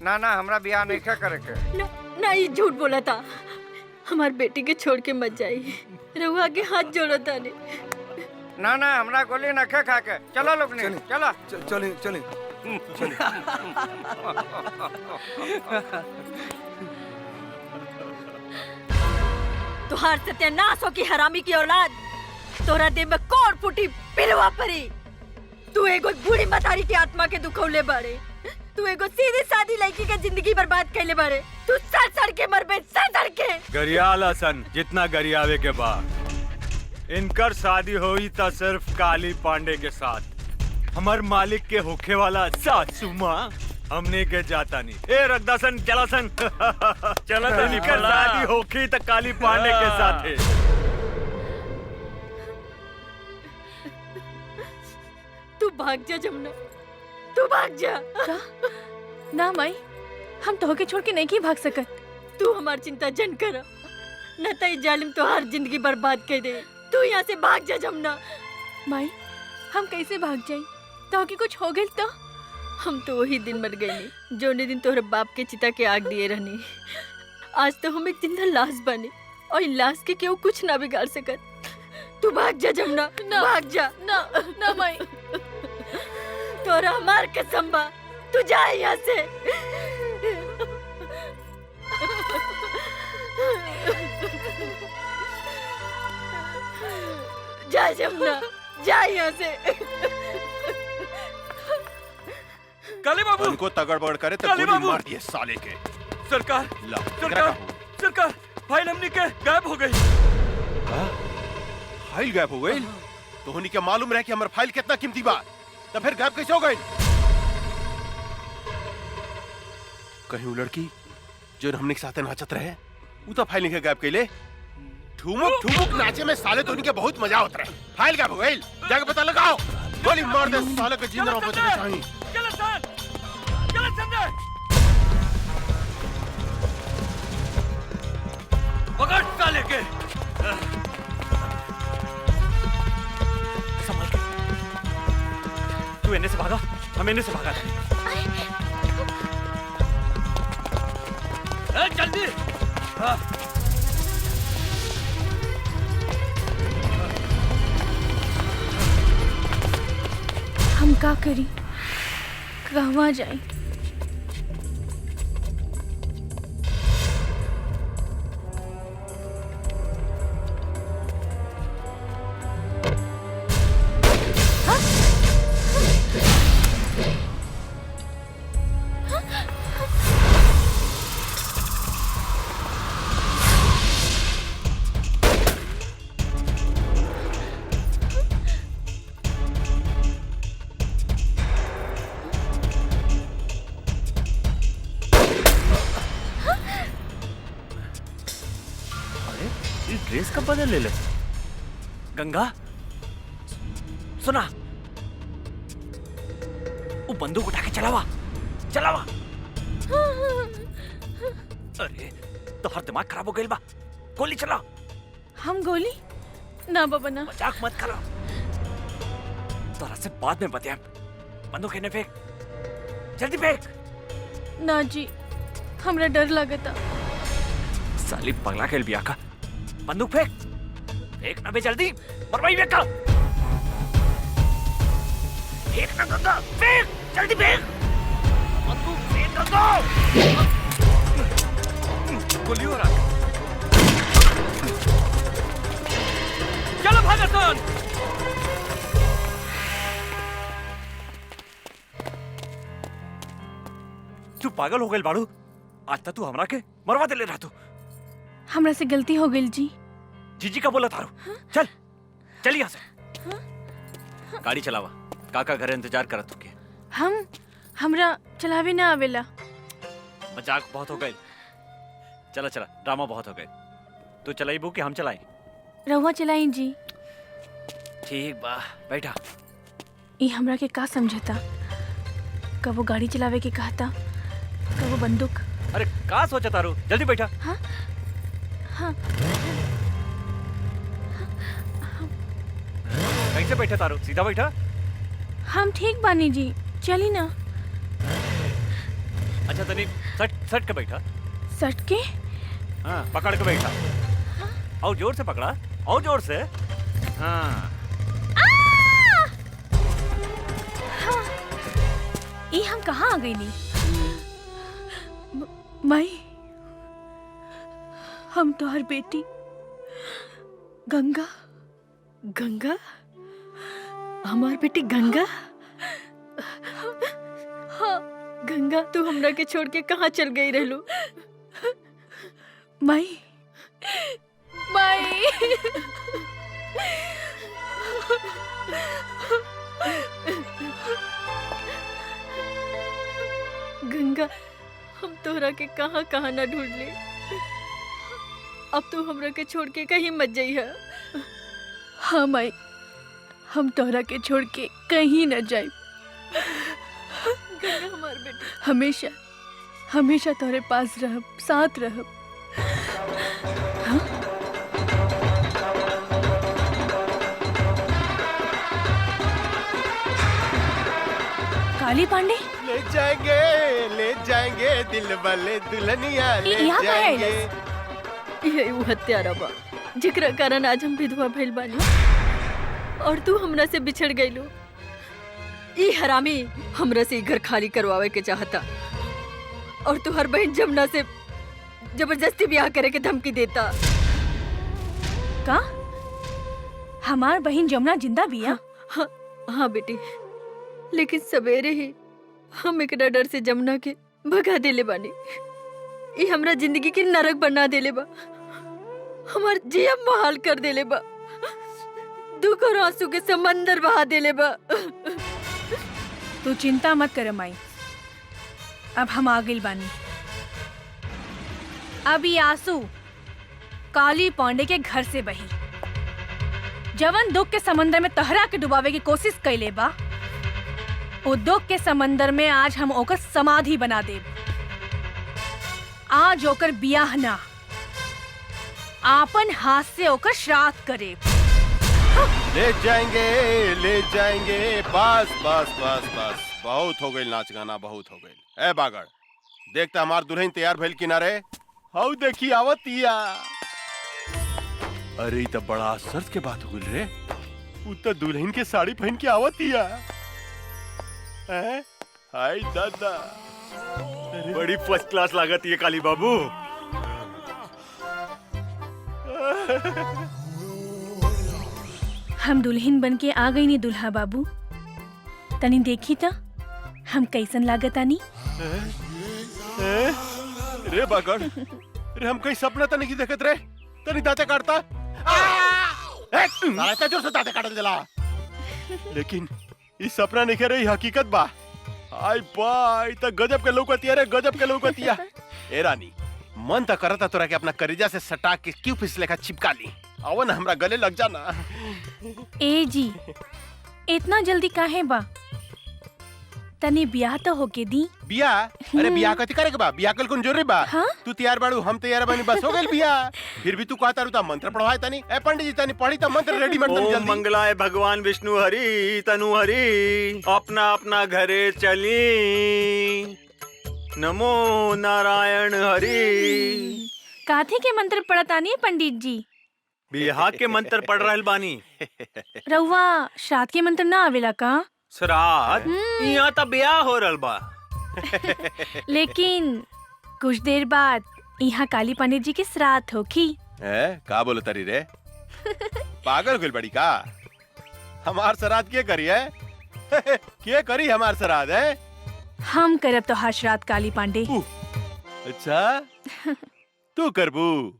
ना ना हमरा ब्याह नहीं करे के। ना ये झूठ बोला था। हमार बेटी के छोड़ के मत जाई। रहुआ के हाथ जोड़ो तानी। ना ना हमरा गोली न खे खा के। चलो लोग ने चलो। चले चले तुहार सत्यानाश हो की हरामी की औलाद। तोरा देह में कौन फूटी पिलवा परी। तू एगो बूढ़ी मतारी की आत्मा के दुखौले बाड़े। तू एगो सीधी सादी लड़की के जिंदगी बर्बाद कैले बाड़े। तू सड़ सड़ के मरबे, सड़ सड़ के। गरियाल हसन जितना गरियावे के बाद इनकर शादी हुई था सिर्फ काली पांडे के साथ। हमार मालिक के होखे वाला सासू माँ हमने के जाता नहीं। ए रगदासन चला सन। चला तो इनकर शादी होखी तो काली पांडे के साथ है। तू भाग जा जमुना, तू भाग जा। ना माई, हम तो होके छोड़ के नहीं की भाग सकत। तू हमार चिंता जन कर, न तो जालिम तोहार जिंदगी बर्बाद कर दे। तू यहाँ से भाग जा जमुना। माई हम कैसे भाग जाई? तो कि कुछ हो गई तो? हम तो वही दिन मर गई जो दिन तोहरे बाप के चिता के आग दिए रहनी। आज तो हम एक जिंदा लाश बने और इन लाश के केहू कुछ ना बिगाड़ सकत। तू भाग जा जमुना, भाग जा। ना ना माई, तोरा हमार कसम बा, तू जा यहाँ से। जा जमुना, जा यहाँ से। काली बाबू उनको तगड़ बगड़ करे तो काली गोली बाबू! मार दिए साले के। सरकार ला, सरकार सरकार, फाइल हमने के गायब हो गई। फाइल गायब हो गई? तो होनी क्या मालूम रहे कि हमारा फाइल कितना कीमती बा? तो फिर गायब कैसे हो गई? कहीं वो लड़की जो हमने के साथ नाचत रहे वो तो फाइल नहीं गायब कैले। ठुमुक ठुमुक नाचे में साले तो उनके बहुत मजा होता रहे। फाइल गायब हो गई, जाके पता लगाओ। गोली मार दे साले के, जिंदा बचना चाहिए। चलो सर, चलो संजय, पकड़ साले के। तू इन्हें से भागा, हम इन्हें से भागा। जल्दी। हम का करी, कहवा जाए? ड्रेस कब बदल ले? गंगा सुना, वो बंदूक उठा के चलावा चलावा। अरे तो हर दिमाग खराब हो गई बा, गोली चला। हम गोली ना बाबा ना। मजाक मत करो, तोरा से बाद में बतिया। बंदूक इन्हें फेंक, जल्दी फेंक। ना जी, हमरा डर लगता। साली पगला खेल बिया का। बंदूक फेंक, फेंक ना बे जल्दी, मरवाई फेंक। फेंक ना गंगा, फेंक जल्दी फेंक। बंदूक फेंक गंगा। गोली हो रहा। चलो भागसन। तू पागल हो गई बाड़ू, आज तक तू हमरा के मरवा दे ले रहा तू। हमरा से गलती हो गई जी। जीजी का बोला थारू। चल चल यहाँ से। गाड़ी चलावा, काका घर इंतजार करत तुके। हमरा चलावे ना आवेला। मजाक बहुत हो गई, चला चला, ड्रामा बहुत हो गए। तू चलाई बू कि हम चलाएं? रहुआ चलाई जी। ठीक बा, बैठा। ये हमरा के का समझता, कब वो गाड़ी चलावे के कहता, कब वो बंदूक। अरे का सोचा तारू, जल्दी बैठा। हाँ हाँ। कैसे बैठा तारू, सीधा बैठा। हम ठीक बानी जी, चली ना। अच्छा तनी सट सट के बैठा। सट के? हाँ पकड़ के बैठा। और जोर से पकड़ा, और जोर से। हाँ ये हम कहाँ आ गई नी? माई, हम तो हर बेटी गंगा। गंगा? हमार बेटी गंगा? हाँ गंगा, तू हमरा के छोड़ के कहाँ चल गई रहलू? माई माई गंगा, हम तोहरा के कहाँ कहाँ ना ढूंढ ले। अब तू हमरा के छोड़ के कहीं मत जाइए। हाँ माई, हम तोहरा के छोड़ के कहीं न जाए। गंगा हमार बेटी, हमेशा हमेशा तोहरे पास रहब, साथ रहब। हाँ? काली पांडे ले जाएंगे दिल वाले दुल्हनिया ले जाएंगे। ये वो हत्यारा बा जेकरा कारण आज हम विधवा भइल बानी और तू हमरा से बिछड़ गइलो। ई हरामी हमरा से घर खाली करवावे के चाहता और तू हर बहन जमुना से जबरदस्ती ब्याह करे के धमकी देता। का हमार बहन जमुना जिंदा बिया? हाँ, हाँ बेटी, लेकिन सवेरे ही हम एक डर से जमुना के भगा देले बानी। ये हमरा जिंदगी के नरक बना देले बा, हमार जिया महाल कर देले बा, दुख और आंसू के समंदर बहा देले बा। तू चिंता मत कर माई, अब हम आ गइल बानी। अब ये आंसू काली पांडे के घर से बही। जवन दुख के समंदर में तहरा के डुबावे की कोशिश कैले बा, वो दुख के समंदर में आज हम ओकर समाधि बना देब। आज ओकर बियाह ना, आपन हाथ से ओकर श्राद्ध करेब। हाँ। ले जाएंगे। बस बस बस बस, बहुत हो गई नाच गाना, बहुत हो गई। ए बागड़, देखता हमार दुल्हन तैयार भइल किनारे। हाउ देखी आवतिया। अरे ई तो बड़ा आश्चर्य के बात हुई रे। उ तो दुल्हन के साड़ी पहन के आवतिया। हाय दादा, बड़ी फर्स्ट क्लास लागत ये काली बाबू। हम दुल्हन बन के आ गई नी दुल्हा बाबू। तनी देखी था हम कैसन लागत आनी। रे बागड़, रे हम कहीं सपना तो नहीं देखत रे। तनी दांते काटता। साला इतना जोर से दांते काट देला। लेकिन ई सपना नहीं रे, हकीकत बा। हाय बाई, त गजब के लौकतिया रे, गजब के लौकतिया। ए रानी, मन तो करता तोरा के अपना करेजा से सटा के क्यों फिसले का चिपका ली। आओ ना हमरा गले लग जाना। ए जी, इतना जल्दी काहे बा? तनी ब्याह तो होके दी। बियाह? अरे बियाह कथी करे के बा? बियाह कल कौन जरूरी बा? हाँ? तू तैयार बाड़ू, हम तैयार बानी, बस हो गइल बियाह। फिर भी तू कहता रुता मंत्र पढ़वाए तनी। ए पंडित जी, तनी पढ़ी त मंत्र रेडीमेड तनी ओम जल्दी। मंगलाय भगवान विष्णु हरि तनु हरि, अपना अपना घरे चली। नमो नारायण हरि। काथे के मंत्र पढ़तानी है पंडित जी? बिहार के मंत्र पढ़ रहल बानी। रउआ श्राद्ध के मंत्र ना आवेला का? श्राद्ध? यहाँ तो ब्याह हो रहल बा। लेकिन कुछ देर बाद यहाँ काली पंडित जी के श्राद्ध होखी। का बोलो तरी रे? पागल गइल बड़ी का? हमार श्राद्ध के करी है? के करी हमार श्राद्ध है? हम करब तो श्राद्ध काली पांडे। अच्छा, तू करबू?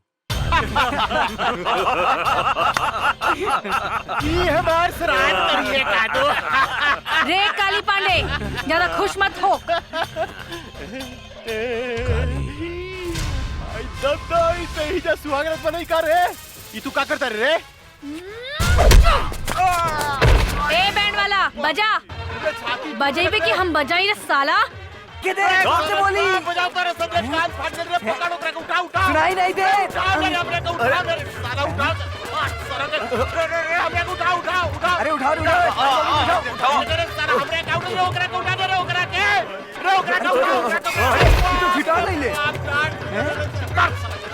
ये हमार श्राद्ध करिए कादो। रे काली पांडे, ज्यादा खुश मत हो। आई दादा, इसे ही जा सुहागरात बनाई का रे? ई तू का करता रे? ए बैंड वाला, बजा। बजाइबे कि हम बजाई रे साला। किधर से बोली? बजाओ कर सब कान फाड़ दे रे, पकड़ो करे उठा उठा। सुनाई नहीं दे। उठा मेरे हमरे को उठा मेरे साला उठा। साला रे हमरे को उठा उठा उठा। अरे उठा उठा उठाओ मेरे साला हमरे का उठा रे, ओकरा को उठा दे रे, ओकरा के रे, ओकरा का उठा। तू फिटा नहीं ले।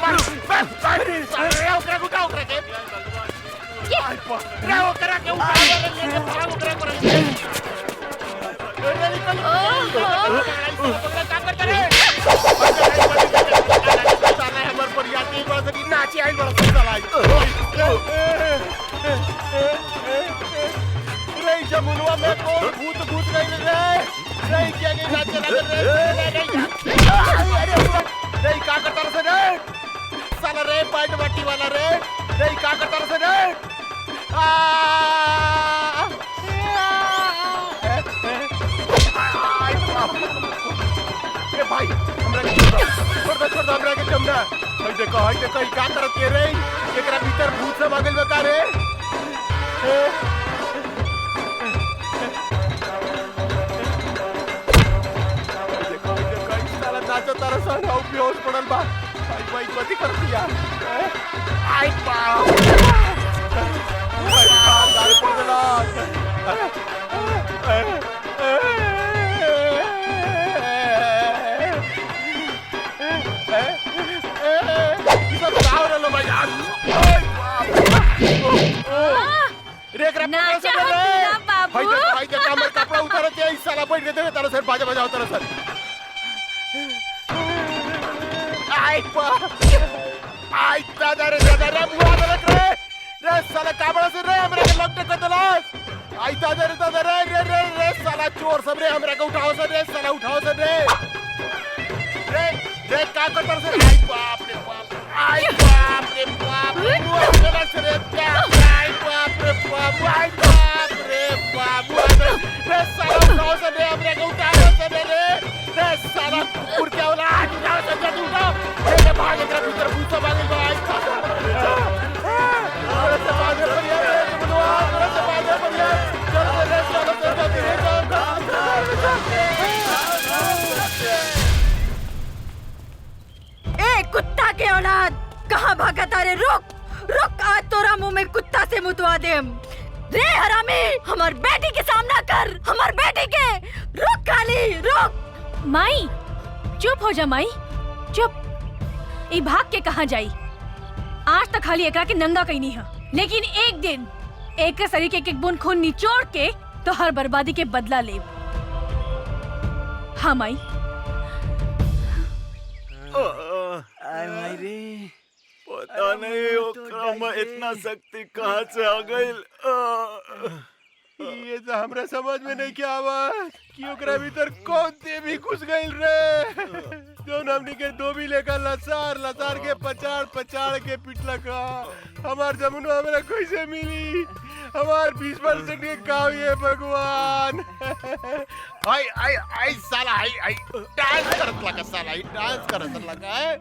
मार रे, ओकरा को उठा, ओकरा के रे, ओकरा के उठा रे, ओकरा को जमुनवा में कौन भूत भूत नहीं रे, क्या नाचे नहीं का करता रे साला रे, पैंट बाटी वाला रे, नहीं का करता रे। भाई हमरा के छोड़ दो हमरा के चमड़ा। हई देखो ई का करत के रे? एकरा भीतर भूत सब आ गइल बा का रे? देखो ई साला नाचो तारा सन हो, बेहोश पड़ल बा। भाई कथी कर दिया? आई बाप, गाल पड़ गेला। नाचा हो दूल्हा बाबू। भाई देखा हमर कपड़ा उतारते हैं, इस साला बैठ के देवे तारा सर बाजा बजाओ तारा सर। आई दादा रे बुआ रे रे साला काबड़ा से रे हमरा के लॉक कर देलास। आई दादा रे साला चोर सब रे, हमरा के उठाओ सर रे, साला उठाओ सर रे। रे का करतर से? आई बाप रे बाप, आई बाप रे बाप, बुआ चला से रे, आई बाप रे बाप, आई बाप रे बाप, रे साला उठाओ सर रे, हमरा के उठाओ सर रे साला कुकुर के औलाद, उठाओ सर रे, उठाओ रे, भाग एकरा भीतर भूत सब आ गइल बा। आई से बाजे बढ़िया रे बुलवा, से बाजे बढ़िया, चल रे साला चल रे। ए कुत्ता के औलाद, कहाँ भागा तारे? रुक रुक, आज तोरा मुंह में कुत्ता से मुतवा देम। रे हरामी, हमार बेटी के सामना कर, हमार बेटी के। रुक काली, रुक। माई चुप हो जा माई, चुप। ई भाग के कहाँ जाई? आज तक खाली एकरा के नंगा कहीं नहीं है, लेकिन एक दिन एक शरीर के एक एक बूंद खून निचोड़ के तो हर बर्बादी के बदला ले। हाँ माई। पता नहीं ओकरा में इतना शक्ति कहाँ से आ गई। ये तो हमरा समझ में नहीं क्या आवाज कि ओकरा भीतर कौन देवी घुस गइल रे। जो हमनी के धोबी लेकर लसार लसार के पचाड़ पचाड़ के पिटला का। हमार जमुना हमरा कैसे मिली? हमार 20% के गाँव ये भगवान। आई आई आई साला आई डांस करत लगा, साला आई डांस करत लगा है।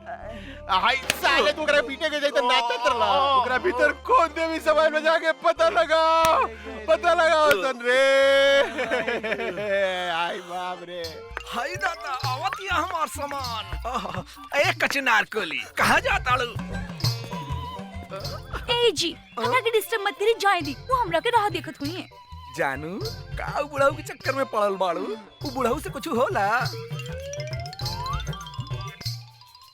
आई साले तू ओकरा पीटे के जैसे नाचत रहला। ओकरा भीतर कौन देवी समाज में जाके पता लगाओ सन रे। आई बाप रे। हाय दादा, आवतिया हमार सामान। ए कचनार कोली, कहाँ जाता लू? ए जी, हमरा के डिस्टर्ब मत करी, जाए दी। वो हमरा के राह देखत हुई है। जानू, का बुढ़ाऊ के चक्कर में पड़ल बाड़ू? वो बुढ़ाऊ से कुछ होला?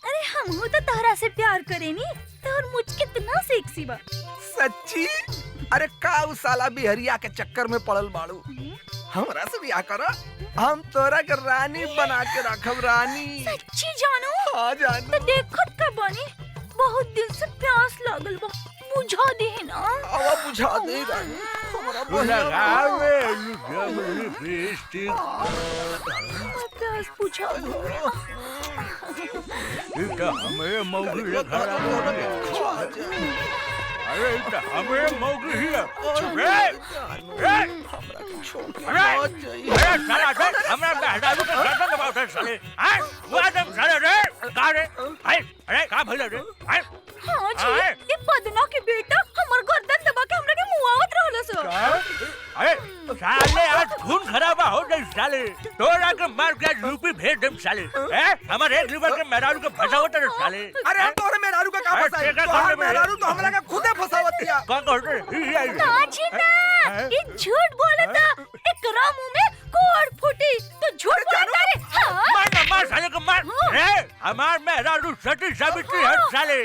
अरे हम तो तहरा से प्यार करेनी, तोहर मुझ कितना सेक्सी बा। सच्ची? अरे का उ साला बिहरिया के चक्कर में पड़ल बाड़ू? हमरा से ब्याह करा, हम तोरा के रानी बना के रखब। रानी सच्ची जानू? हाँ जानू। तो देखत का बानी, बहुत दिन से प्यास लागल बा, बुझा दे ना। आवा बुझा दे रानी। हमरा प्यास बुझा दो। हमें मौगी अरे हमें मौगी ही साला हमरा मेहरारू के गर्दन दबावत है साले। हैं वो आदम साले रे का रे? अरे का भइल रे? हाँ जी, ये पदना के बेटा हमर गर्दन दबा के हमरा के मुआवत रहल सो। अरे साले आज खून खराबा हो गई साले। तोरा के मार के यूपी भेज देम साले। हैं हमारे एक लीवर के मेहरारू के फसावत है साले। अरे हम तोरे मेहरारू का का फसाई? तोहर मेहरारू तो हमरा के खुदे फसावतिया। कौन कहत रे? काजी ना, ये झूठ बोलता। एकरा मुंह में कोड़ फूटी तो झूठ बोलता रे। मार ना मार साले को मार। रे हमार मेहरारू सती सावित्री है साले।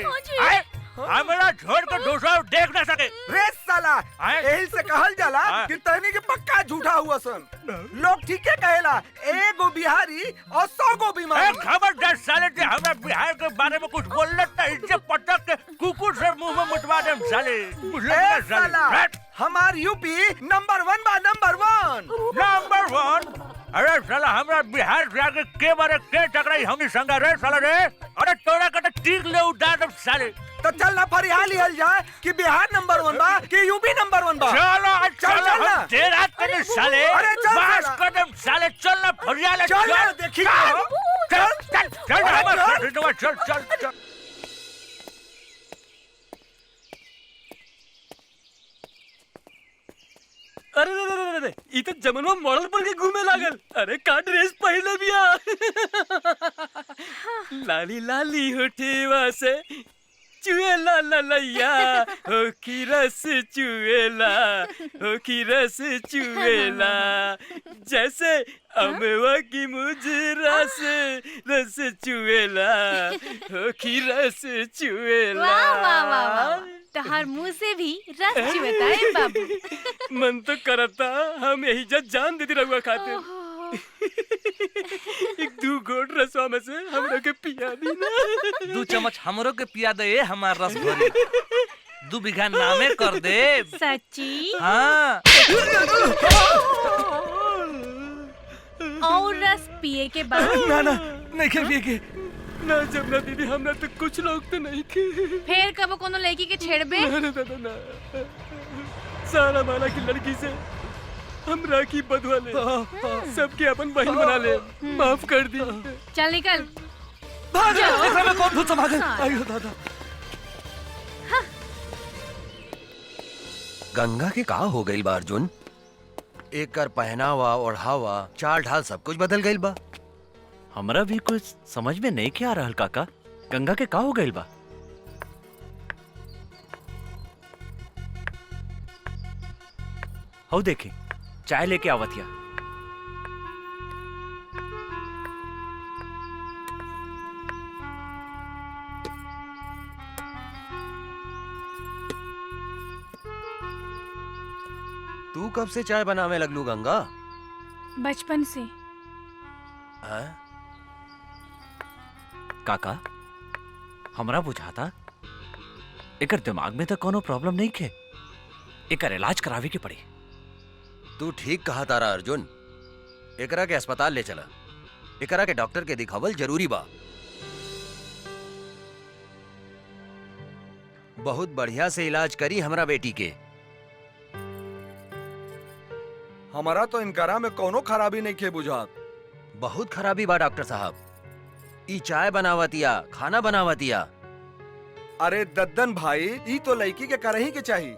हमरा छोड़ कर दूसरा देख ना सके। रे साला, यही से कहल जाला कि तहनी के पक्का झूठा हुआ सन। लोग ठीक है कहेला, एगो बिहारी और 100 गो बीमारी। खबरदार साले जे हमरा बिहार के बारे में कुछ बोलत त इज्जत पटक के कुकुर से मुंह में मुतवा देम साले। ए साला, हमार यूपी नंबर 1 बा, नंबर 1। नंबर 1? अरे साला हमरा बिहार जाके के बारे के टकराई हमनी संग रे साला रे। अरे तोरा के त टीक ले उड़ा देम साले। तो चल ना फरिया लिहल जाए कि बिहार नंबर 1 बा कि यूपी नंबर 1 बा। चलो ना देर रात करे साले। अरे चल बस कदम साले, चल ना फरिया ले। चल ना देखी चल चल। अरे ई तो जमनवा मॉडल बन के घूमे लागल। अरे का ड्रेस पहले बिया। लाली लाली होठेवा से चुएला ललैया, हो की रस चुएला, हो की रस चुएला। जैसे अमवा की मुजरा से रस चुएला, हो की रस चुएला। वाह वाह वाह वाह, तहार मुंह से भी रस चुएता है बाबू। मन तो करता हम यही जान दे दी रहुआ खातिर। एक 2 घोट रसवा में से हमरा के पिया दी ना। 2 चम्मच हमरो के पिया दे हमार रस भरी। 2 बीघा नामे कर दे। सच्ची? हाँ। और रस पिए के बाद ना नहीं के पिए के ना। जमुना दीदी हमरा तो कुछ लोग तो नहीं के। फिर कब कोनो लड़की के छेड़बे? ना सारा माला की लड़की से हम राखी बधवा ले, सबके अपन बहन बना ले। माफ कर दी। चल निकल। में कौन भूत समा गया? आयो दादा। गंगा के का हो गई बा अर्जुन? एकर पहनावा ओढ़ावा चाल ढाल सब कुछ बदल गई बा। हमरा भी कुछ समझ में नहीं के आ रहल काका। गंगा के का हो गई बा? हो देखे चाय लेके आवतिया। तू कब से चाय बनावे लगलू गंगा? बचपन से। हाँ? काका हमरा बुझाता एकर दिमाग में तो कोनो प्रॉब्लम नहीं के, एकर इलाज करावे के पड़ी। तू ठीक कहा तारा अर्जुन, एकरा के अस्पताल ले चला, एकरा के डॉक्टर के दिखावल जरूरी बा। बहुत बढ़िया से इलाज करी हमरा बेटी के। हमारा तो इनकरा में कोनो खराबी नहीं खे बुझात। बहुत खराबी बा डॉक्टर साहब, ई चाय बनावतिया, खाना बनावतिया। अरे दद्दन भाई, ई तो लड़की के करही के चाहिए।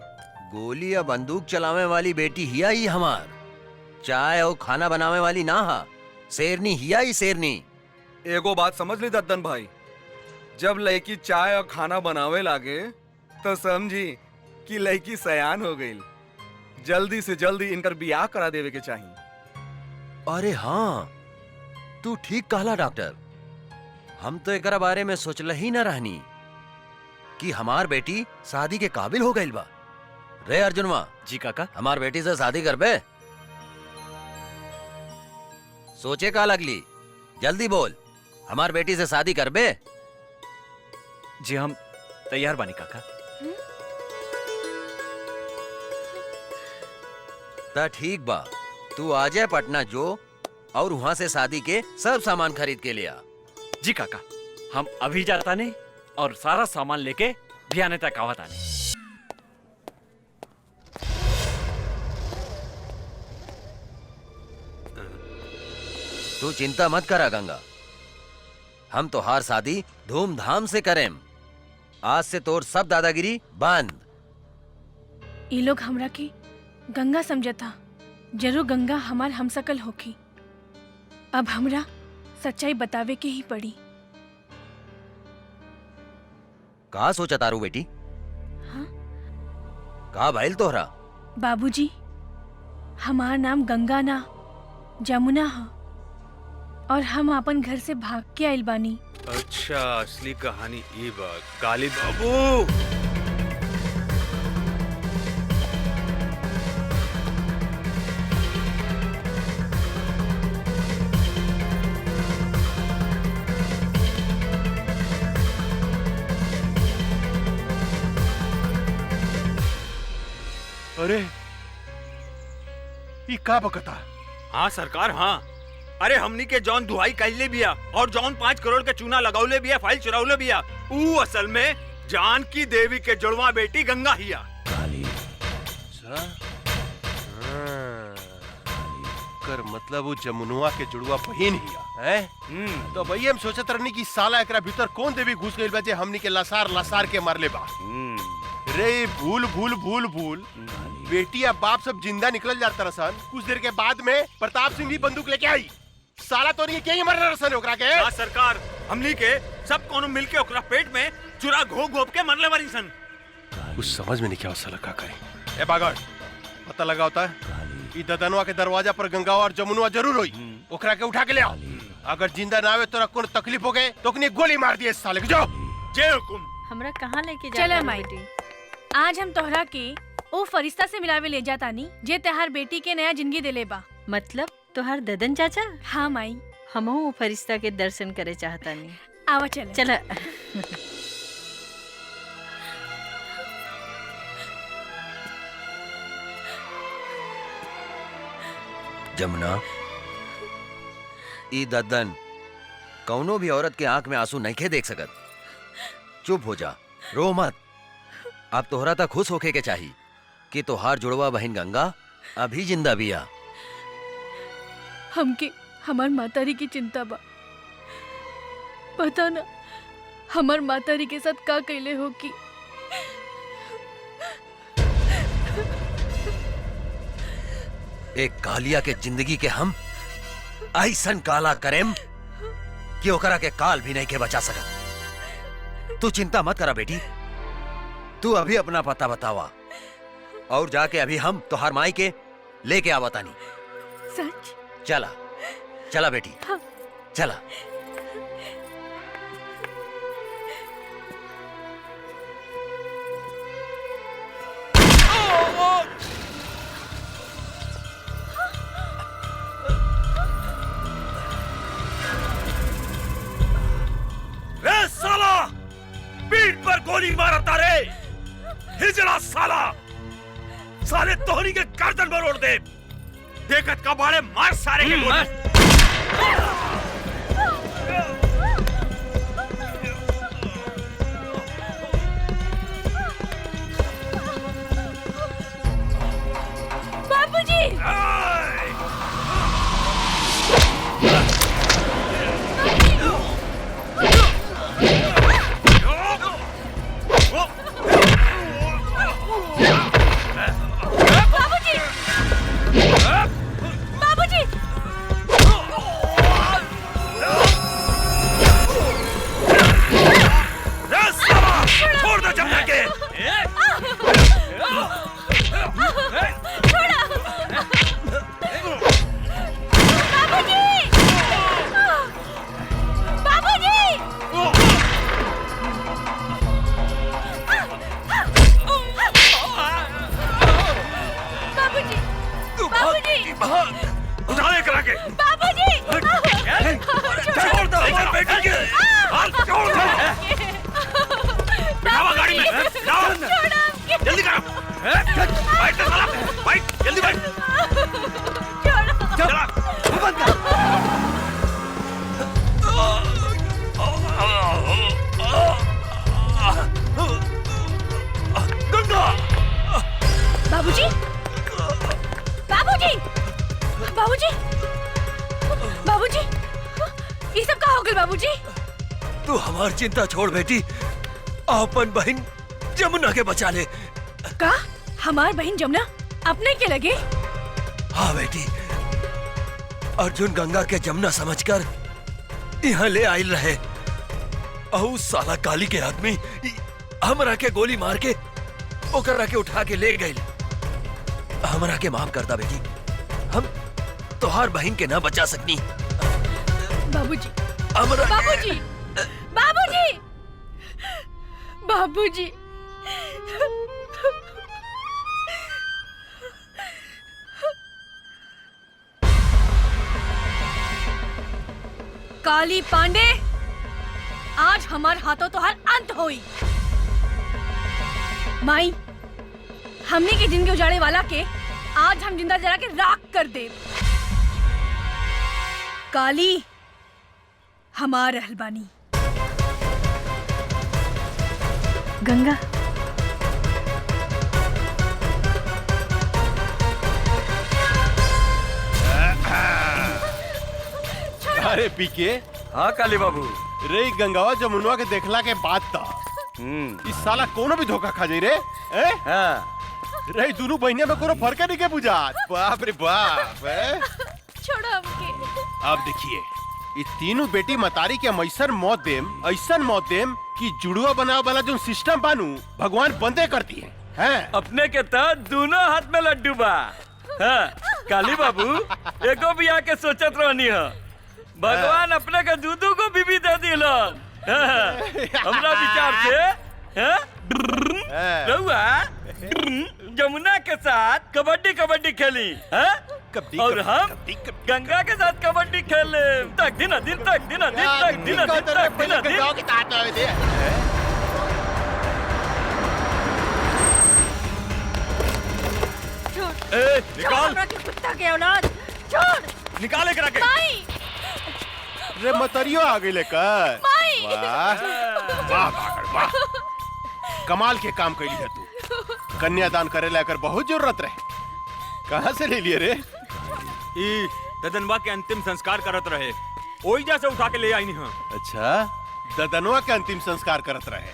गोली या बंदूक चलावे वाली बेटी हिया ही हमार, चाय और खाना बनावे वाली ना हा, शेरनी हिया ही शेरनी। एगो बात समझ ली दद्दन भाई, जब लड़की चाय और खाना बनावे लागे तो समझी कि लड़की सयान हो गई। जल्दी से जल्दी इनकर बियाह करा देवे के चाहिए। अरे हाँ, तू ठीक कहला डॉक्टर, हम तो एकरा बारे में सोचल ही न रहनी कि हमार बेटी शादी के काबिल हो गई बा। रे अर्जुनवा। जी काका। हमार बेटी से शादी करबे? सोचे का लगली, जल्दी बोल, हमार बेटी से शादी करबे? जी हम तैयार बानी काका। ता ठीक बा, तू आ जाए पटना जो और वहां से शादी के सब सामान खरीद के ले आ। जी काका, हम अभी जाता नहीं और सारा सामान लेके भियाने तक आवत आने। तू चिंता मत करा गंगा, हम तो हार शादी धूमधाम से करें। आज से तोर सब दादागिरी बंद। ये लोग हमरा के गंगा समझता, जरूर गंगा हमार हमसकल होखी। अब हमरा सच्चाई बतावे के ही पड़ी। का सोचा तारू बेटी? हाँ? का भइल तोहरा? बाबूजी, हमार नाम गंगा ना जमुना है और हम अपन घर से भाग के आइल बानी। अच्छा, असली कहानी ये बा। काली बाबू, अरे ये का बकता? हाँ सरकार, हाँ। अरे हमनी के जौन दुहाई कैले बिया और जौन 5 करोड़ के चूना लगौले बिया, फाइल चुरावले बिया, ऊ असल में जानकी देवी के जुड़वा बेटी गंगा हिया। कर मतलब वो जमुनुआ के जुड़वा बहिन हिया है। तो भई हम सोचत रहनी कि साला एकरा भीतर कौन देवी घुस गइल बा जे हमनी के लसार लसार के मारले बा। रे भूल भूल भूल भूल, बेटी अब बाप सब जिंदा निकल जाता रसन। कुछ देर के बाद में प्रताप सिंह भी बंदूक लेके आई। साला तो नहीं क्या ही मर रसन ओकरा के। हाँ सरकार, हमनी के सब कोनो मिलके ओकरा पेट में चुरा घोप के मरले वाली सन। कुछ समझ में नहीं क्या साला का करे। ए बागड़, पता लगा होता है ई ददनवा के दरवाजा पर गंगा और जमुनुआ जरूर होई। ओकरा के उठा के ले आओ। अगर जिंदा ना आवे तो कोनो तकलीफ हो गए तो ओकनी गोली मार दिए साले के। जाओ। जय हुकुम। हमरा कहाँ लेके जा? चला माई, आज हम तोहरा के ओ फरिश्ता से मिलावे ले जातानी जे तहार बेटी के नया जिंदगी देले बा। मतलब तोहार ददन चाचा? हाँ माई, हमहू फरिश्ता के दर्शन करे चाहतानी। आवा चले। चला। जमुना, ई दद्दन कौनो भी औरत के आंख में आंसू नहीं खे देख सकत। चुप हो जा, रो मत। अब तोहरा तक खुश होके के चाहिए कि तोहार जुड़वा बहन गंगा अभी जिंदा बिया। हमके हमार मातारी की चिंता बा। पता ना हमार मातारी के साथ का कैले हो कि एक कालिया के जिंदगी के हम ऐसन काला करेम कि ओकरा के काल भी नहीं के बचा सकत। तू चिंता मत करा बेटी, तू अभी अपना पता बतावा और जाके अभी हम तोहार माई के लेके आवा तानी। सच? चला चला बेटी, हाँ। चला। ए साला, पीठ पर गोली मारा तारे, हिजड़ा साला, साले तोहनी के गर्दन पर ओढ़ दे, देखत का बाड़े मार सारे के गोली। बाबूजी! बाबूजी! बाबूजी! छोड़ दो जमुना के। उठा ले करा के। बाबूजी! छोड़ दो हमारे बेटे के। छोड़ दो। बिठावा गाड़ी में। जाओ। जल्दी करो। बैठ तो साला। बैठ जल्दी बैठ। चला। बंद कर। गंगा। बाबूजी! बाबूजी! बाबूजी! बाबूजी! ये सब कहाँ हो गए बाबूजी? तू हमार चिंता छोड़ बेटी, अपन बहन जमुना के बचा ले। का? हमार बहन जमुना अपने के लगे? हाँ बेटी, अर्जुन गंगा के जमुना समझकर यहाँ ले आइल रहे। अहू साला काली के आदमी हमरा के गोली मार के ओकरा के उठा के ले गए। हमरा के माफ करता बेटी, हम तोहार बहन के ना बचा सकनी। बाबूजी! हमरा बाबूजी! बाबूजी! बाबूजी! काली पांडे, आज हमार हाथों तो हर अंत होई। माई, हमने की जिंदगी उजाड़े वाला के आज हम जिंदा जला के राख कर दे। काली हमार रहलबानी। गंगा अरे पीके। हाँ काली बाबू। रे गंगावा जमुनवा के देखला के बाद था इस साला कोनो भी धोखा खा जाई रे। हाँ। रे दोनों बहनिया में कोनो फर्क नहीं के बुझा। बाप रे बाप। छोड़ो हमके। अब देखिए, ये तीनों बेटी मतारी के हम ऐसन मौत देम कि जुड़ुआ बनावे वाला जो सिस्टम बानू भगवान बंदे करती है। अपने के तहत दोनों हाथ में लड्डू बा। हाँ, काली बाबू एको भी आके सोचत रहनी है, भगवान अपने के दूधू को बीबी दे दिलन। हमरा विचार से रहुआ जमुना के साथ कबड्डी खेली और हम गंगा के साथ कबड्डी खेले तक दिन निकाल कुत्ता के औलाद, छोड़। निकाले करा के। रे मतरियो आ गई लेकर। वाह वाह, कमाल के काम कैली है तू। कन्यादान करे लेकर बहुत जरूरत रहे। कहाँ से ले लिए रे? ई ददनवा के अंतिम संस्कार करत रहे, ओही जैसे उठा के ले आई नहीं। अच्छा, ददनवा के अंतिम संस्कार करत रहे।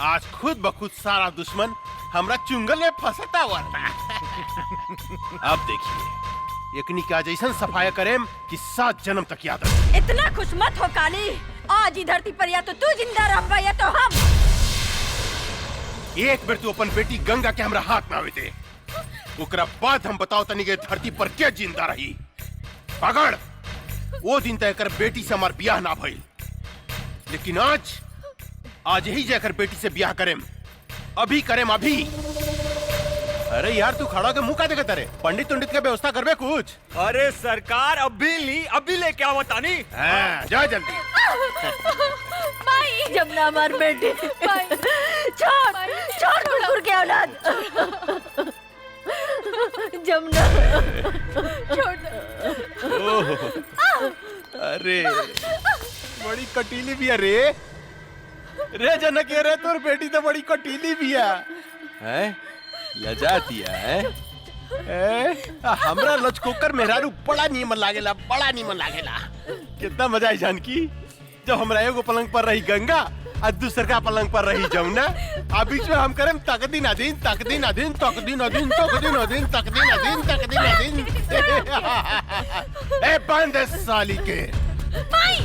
आज खुद बखुद सारा दुश्मन हमरा चुंगल में फंसता हुआ था। अब देखिए, एकनी का जैसन सफाया करेम कि 7 जन्म तक याद रहे। इतना खुश मत हो काली, आज ही धरती पर या तो तू जिंदा रह या तो हम। एक बार तू अपन बेटी गंगा के हमरा हाथ में आवे दे, ओकरा बाद हम बताओ तनी के धरती पर क्या जिंदा रही। पकड़, वो दिन तय कर बेटी से हमार ब्याह ना भइल, लेकिन आज ही जाकर बेटी से ब्याह करेम, अभी करेम अभी। अरे यार तू खड़ा के मुंह का देखता रे? पंडित उंडित का व्यवस्था करबे कुछ? अरे सरकार अभी लेके आओ तानी। हाँ, जा जल्दी। माई जमुना हमार बेटी, छोड़ कुकुर के औलाद। जमुना छोड़ ओह, अरे बड़ी कटीली भी है रे जनक, रे तोर बेटी तो बड़ी कटीली भी है। लजाती है। हमरा लचकोकर मेहरारू बड़ा नीमन लागेला, बड़ा नीमन लागेला। कितना मजा आई जानकी, जब हमरा एगो पलंग पर रही गंगा और दूसर का पलंग पर रही जमुना, आ बीच में हम करें तकदीन अधीन तकदीन अधीन तकदीन अधीन तकदीन अधीन तकदीन अधीन तकदीन अधीन। ए बंद साली के। माई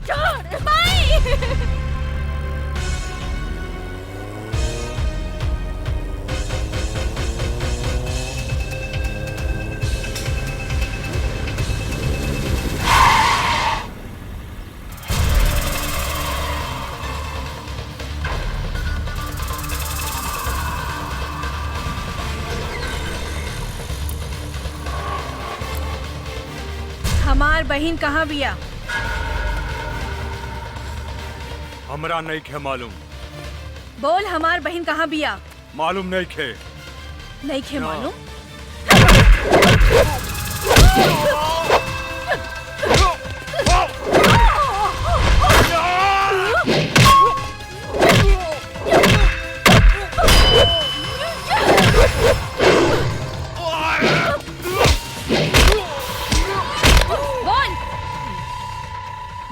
छोड़ माई। हमार बहन कहाँ बिया? हमरा नहीं खे मालूम। बोल, हमार बहन कहाँ बिया? मालूम नहीं खे। नहीं खे मालूम?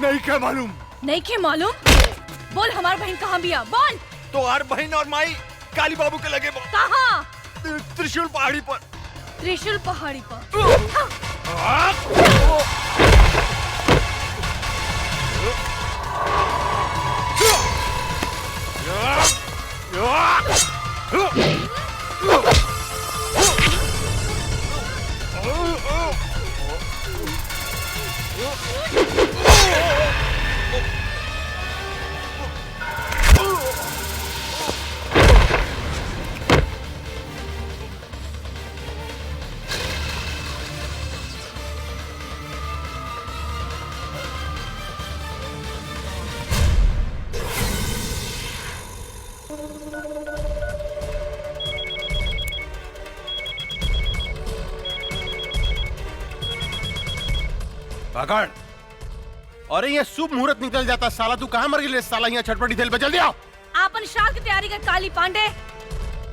नहीं खे मालूम। नहीं खे मालूम? बोल, हमार बहन कहाँ बिया? बोल। तो हर बहन और माई काली बाबू के लगे कहाँ? त्रिशूल पहाड़ी पर। त्रिशूल पहाड़ी पर? पकड़। अरे ये शुभ मुहूर्त निकल जाता, साला तू कहाँ मर गई साला? यहाँ छटपटी दिल बजल दिया। आपन श्राद्ध की तैयारी कर काली पांडे।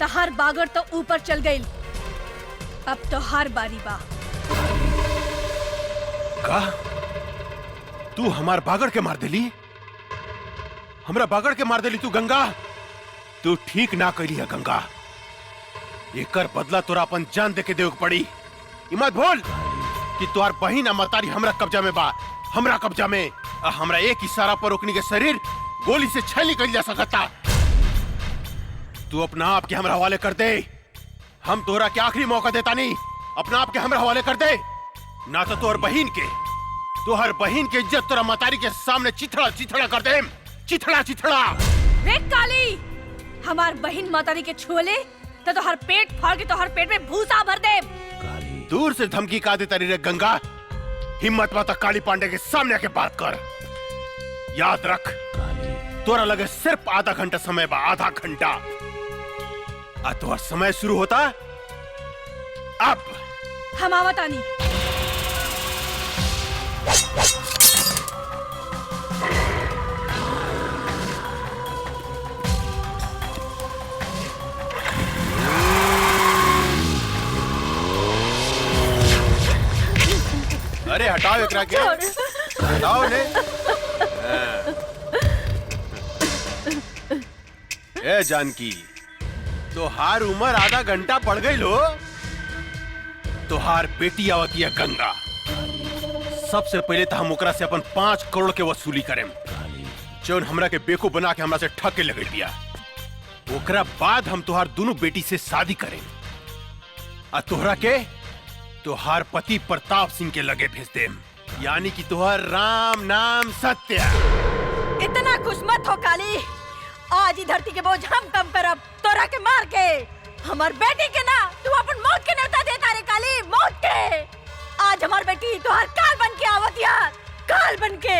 तहार बागर तो ऊपर चल गई, अब तो हार बारी बा। का तू हमार बागड़ के मार देली? हमरा बागड़ के मार देली तू गंगा? तू ठीक ना करी है गंगा, एकर बदला तोरा अपन जान दे के देव पड़ी। मत भूल कि तोहार बहिन मतारी हमरा कब्जा में बा, हमरा कब्जा में। हमरा एक इशारा पर ओकनी के शरीर गोली से छल निकल जा सकता। तू अपना आप के हमरा हवाले कर दे, हम तोरा के आखिरी मौका देता नहीं। अपना आप के हमरा हवाले कर दे, ना तो तोहर बहिन के, तोहर बहिन के इज्जत तोरा मतारी के सामने चिथड़ा चिथड़ा कर दे, चिथड़ा चिथड़ा। रे काली, हमार बहिन मातारी के छुले तो तोहर पेट फाड़ के तोहर पेट में भूसा भर दे। दूर से धमकी का देता रे गंगा, हिम्मत माता काली पांडे के सामने आके बात कर। याद रख, तोरा लगे सिर्फ आधा घंटा समय बा, आधा घंटा। आ तोहर समय शुरू होता अब। हम आवतानी। अरे हटाओ एकरा के, हटाओ ने। ए जानकी, तोहार उम्र आधा घंटा पड़ गई लो। तोहार बेटी आवती है गंगा। सबसे पहले तो हम ओकरा से अपन 5 करोड़ के वसूली करें, जौन हमरा के बेको बना के हमरा से ठग के लगे दिया। ओकरा बाद हम तोहार दोनों बेटी से शादी करें। आ तोहरा के तुहार पति प्रताप सिंह के लगे भेज देम, यानी कि तुहार राम नाम सत्य। इतना खुश मत हो काली, आज ही धरती के बोझ हम कम करब तोरा के मार के। हमार बेटी के ना तू अपन मौत के न्योता देता रे काली, मौत के। आज हमार बेटी तुहार काल बन के आवत यार, काल बन के।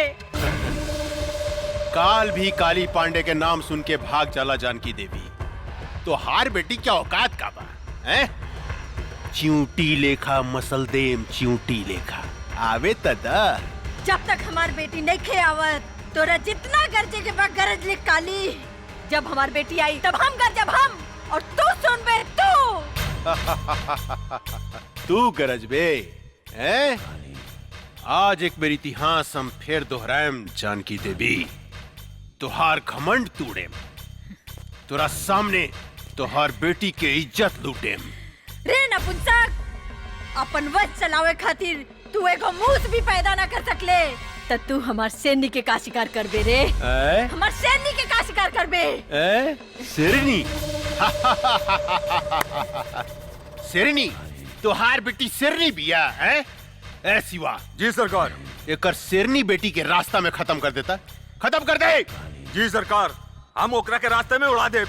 काल भी काली पांडे के नाम सुन के भाग चला जानकी देवी। तो हार बेटी क्या औकात का बा हैं? चिऊटी लेखा मसलदेम, चिऊटी लेखा आवे तदा। जब तक हमार बेटी नहीं खे आवत तोरा जितना गरजे के बाद गरज ले काली। जब हमार बेटी आई तब हम गरजब हम, और तू सुन बे तू। तू गरज बे हैं? आज एक बेर इतिहास हम फिर दोहराएम जानकी देवी। तुहार घमंड तूड़ेम, तोरा सामने तुहार बेटी के इज्जत लूटेम। रे नपुंसक, अपन वश चलावे खातिर तू एगो मूस भी पैदा न कर सकले, त तू हमार शेरनी के का शिकार करबे रे? हमार शेरनी के का शिकार करबे? शेरनी? शेरनी? तुहार बेटी शेरनी बिया है? ए शिवा। जी सरकार। एकर शेरनी बेटी के रास्ता में खत्म कर देता, खत्म कर दे। जी सरकार, हम ओकरा के रास्ते में उड़ा दे।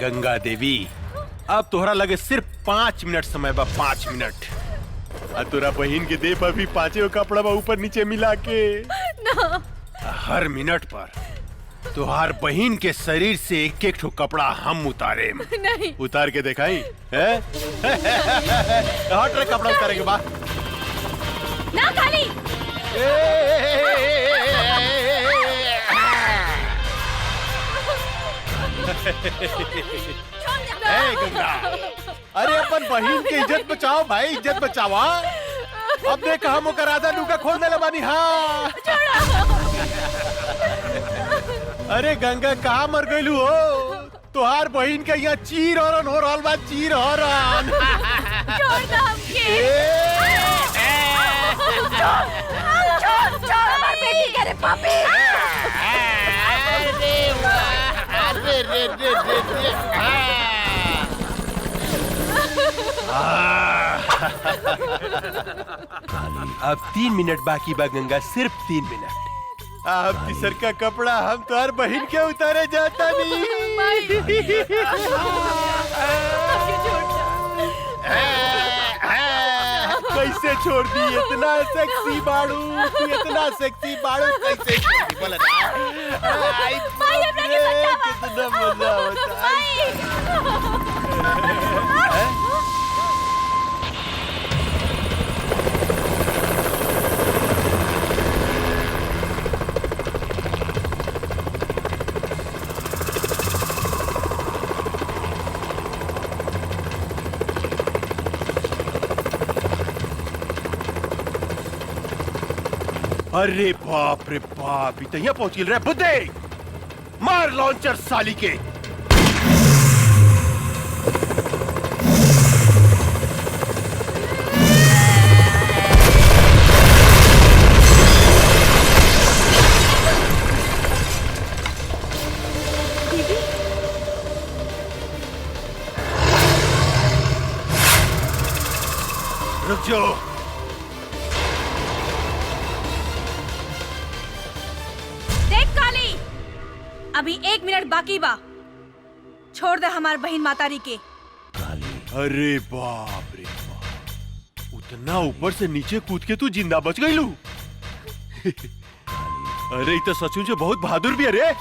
गंगा देवी, अब तोहरा लगे सिर्फ 5 मिनट समय बा, 5 मिनट। और तोरा बहन के देह पर भी 5 कपड़ा बा ऊपर नीचे मिला के ना। हर मिनट पर तुहार बहन के शरीर से एक एक ठो कपड़ा हम उतारे। नहीं। उतार के दिखाई है? हट रे, कपड़ा उतारे के बाद ना काली। गंगा, अरे अपन बहन की इज्जत बचाओ भाई, इज्जत बचावा। अब देख हम ओकर आधा लुका खोल देले बानी। हाँ अरे गंगा कहाँ मर गईलू हो? तुहार बहन के यहाँ चीर हरण हो रहल बा, चीर हरण। छोड़ दो हमके। छोड़ हमार बेटी के रे पापी। अब 3 मिनट बाकी बा गंगा, सिर्फ 3 मिनट। अब किसर का कपड़ा हम तुहार बहन के उतारे जाता नहीं। कैसे छोड़ दी? इतना सेक्सी बाड़ू तू, इतना सेक्सी बाड़ू, कैसे छोड़ दी? बोला ना। कितना मजा होता है। अरे बाप रे बाप, इतना पहुंच गिल रहा है। बुद्धे मार लॉन्चर साली के। रुक जाओ। अभी 1 मिनट बाकी बा। छोड़ दे हमार बहन मातारी के। अरे बाप रे बाप, उतना ऊपर से नीचे कूद के तू जिंदा बच गई लू। अरे तो सचमुच बहुत बहादुर भी, अरे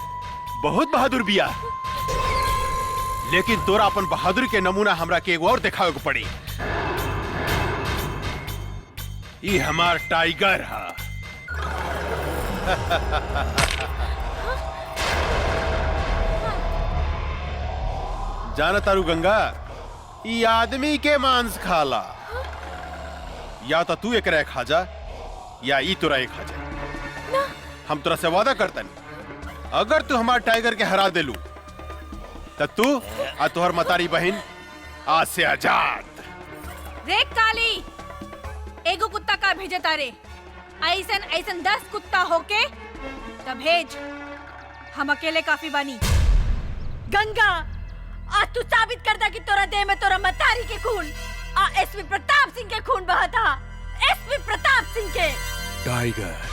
बहुत बहादुर बिया। लेकिन तोरा अपन बहादुर के नमूना हमरा के एगो और दिखावे को पड़ी। ये हमार टाइगर है। जाना तारू गंगा, ये आदमी के मांस खाला। या तो तू एकरा खा जा या ई तोरा एक खा जा। हम तोरा से वादा करतन, अगर तू हमार टाइगर के हरा देलू तो तू आ तोहर मतारी बहन आज से आजाद। देख काली, एगो कुत्ता का भेजे तारे, ऐसन ऐसन 10 कुत्ता होके तब भेज। हम अकेले काफी बानी। गंगा, आज तू साबित कर दा कि तोरा देह में तोरा मतारी के खून एसपी प्रताप सिंह के खून बहा था। एसपी प्रताप सिंह के। टाइगर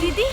दीदी,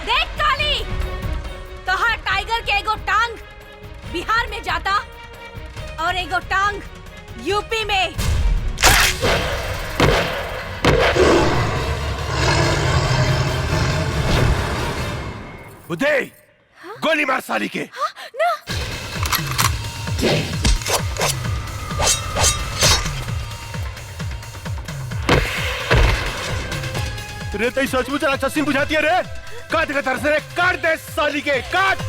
देख काली, तोहर टाइगर के एगो टांग बिहार में जाता और एगो टांग यूपी में। उदय, गोली मार साली के। ना। रे तई सचमुच राक्षसी बुझाती है रे। काट के तरस रे, काट दे साली के, काट।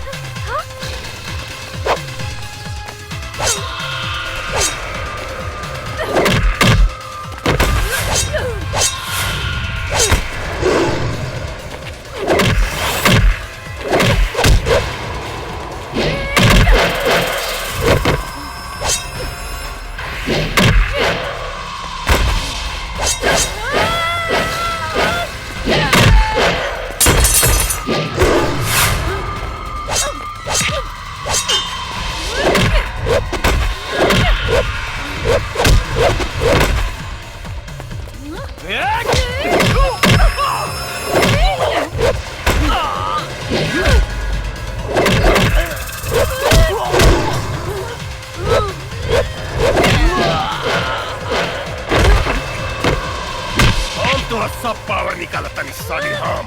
सब पावर निकाला तनी साली हम।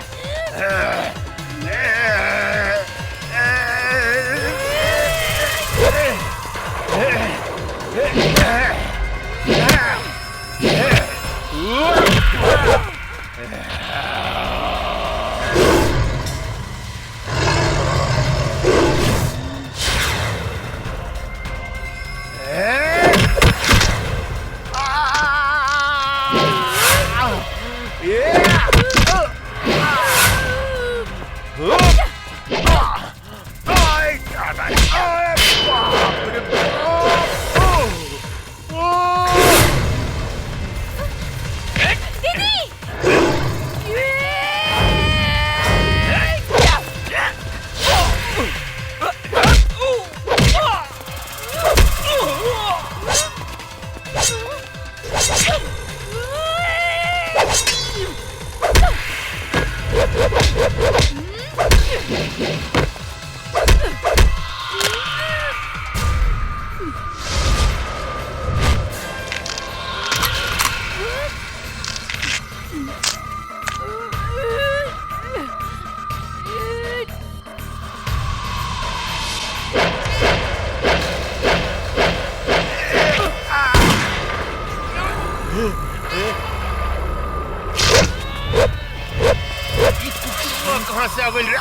कहाँ से आ गई रे?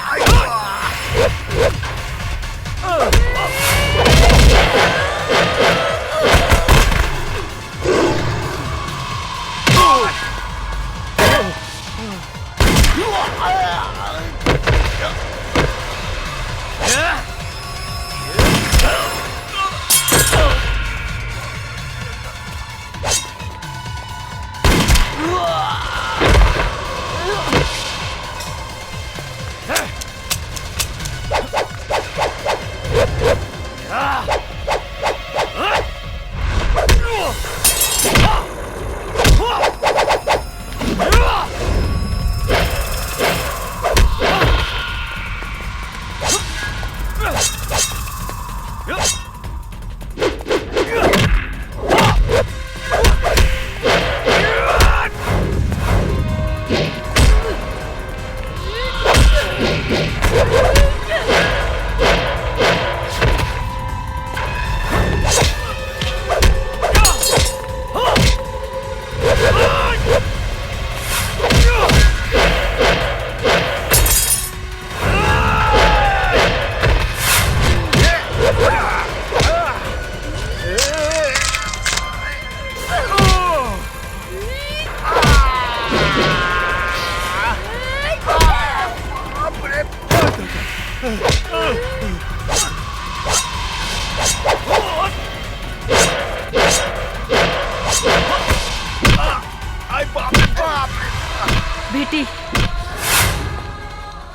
बेटी,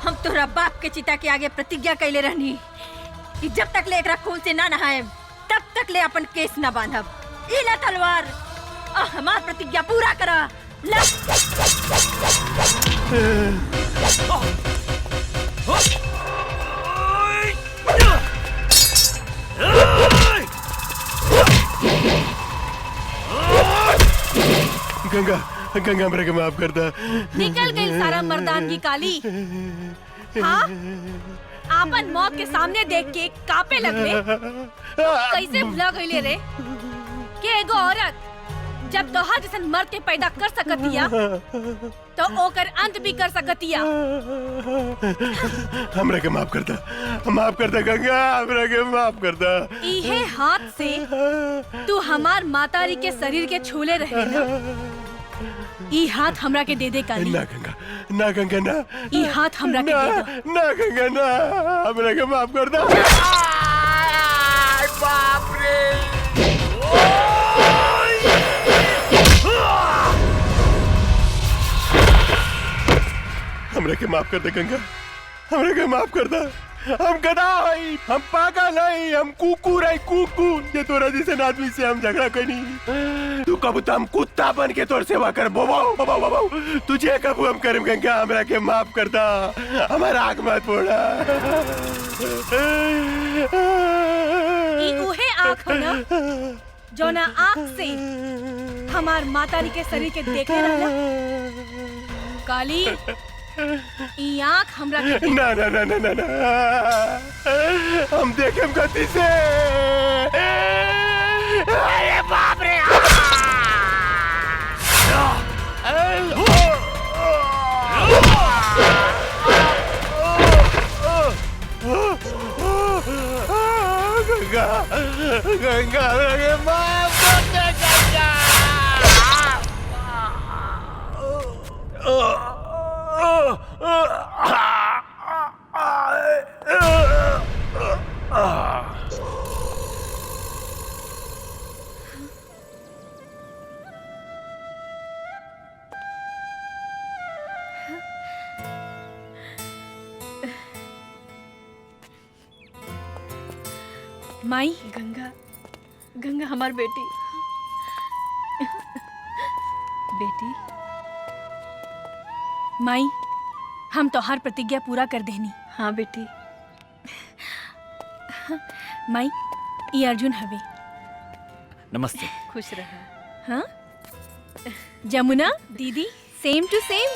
हम तोरा बाप के चिता के आगे प्रतिज्ञा कैले रहनी कि जब तक ले एकरा खून से ना नहाए तब तक ले अपन केस ना बांधब। ई ले तलवार और हमार प्रतिज्ञा पूरा करा। ला गंगा गंगा हमरा के माफ कर दा। निकल गई सारा मर्दानगी काली। हाँ, आपन मौत के सामने देख के कापे लगले। कैसे भुला गईले रे कि एगो औरत जब तोहार जैसन मर्द के पैदा कर सकतिया तो ओकर अंत भी कर सकतिया। हमरा के माफ कर दा गंगा, हमरा के माफ कर दा। इहे हाथ से तू हमार मातारी के शरीर के छूले रहे ना, ई हाथ हमरा के दे दे काली। ना गंगा, ना गंगा ना। ई हाथ हमरा के दे दो। ना गंगा ना, हमरा के माफ कर दा। बाप रे। हमरा के माफ कर दे गंगा, हमरा के माफ कर दा। हम गधा हई, हम पागल हई, हम कुकुर हई, कुकुर। ये तोरा जैसे आदमी से हम झगड़ा करी। तू कब हम कुत्ता बन के तोर सेवा कर बोबो। तुझे कब हम करम गंगा, हमरा के माफ कर दा। हमारा आँख मत फोड़ा। ई उहे आँख हो ना जो ना आँख से हमार मातारी के शरीर के देखे रहला। काली, ई आँख हमरा के ना ना ना ना ना ना, हम देखेम गति से। अरे बाप रे। गंगा गंगा रे माफ कर दे गंगा। माई, गंगा, गंगा हमार बेटी। बेटी माई हम तोहार प्रतिज्ञा पूरा कर देनी। हाँ बेटी। माई ये अर्जुन हवे। नमस्ते। खुश रहा। हाँ जमुना दीदी सेम टू सेम।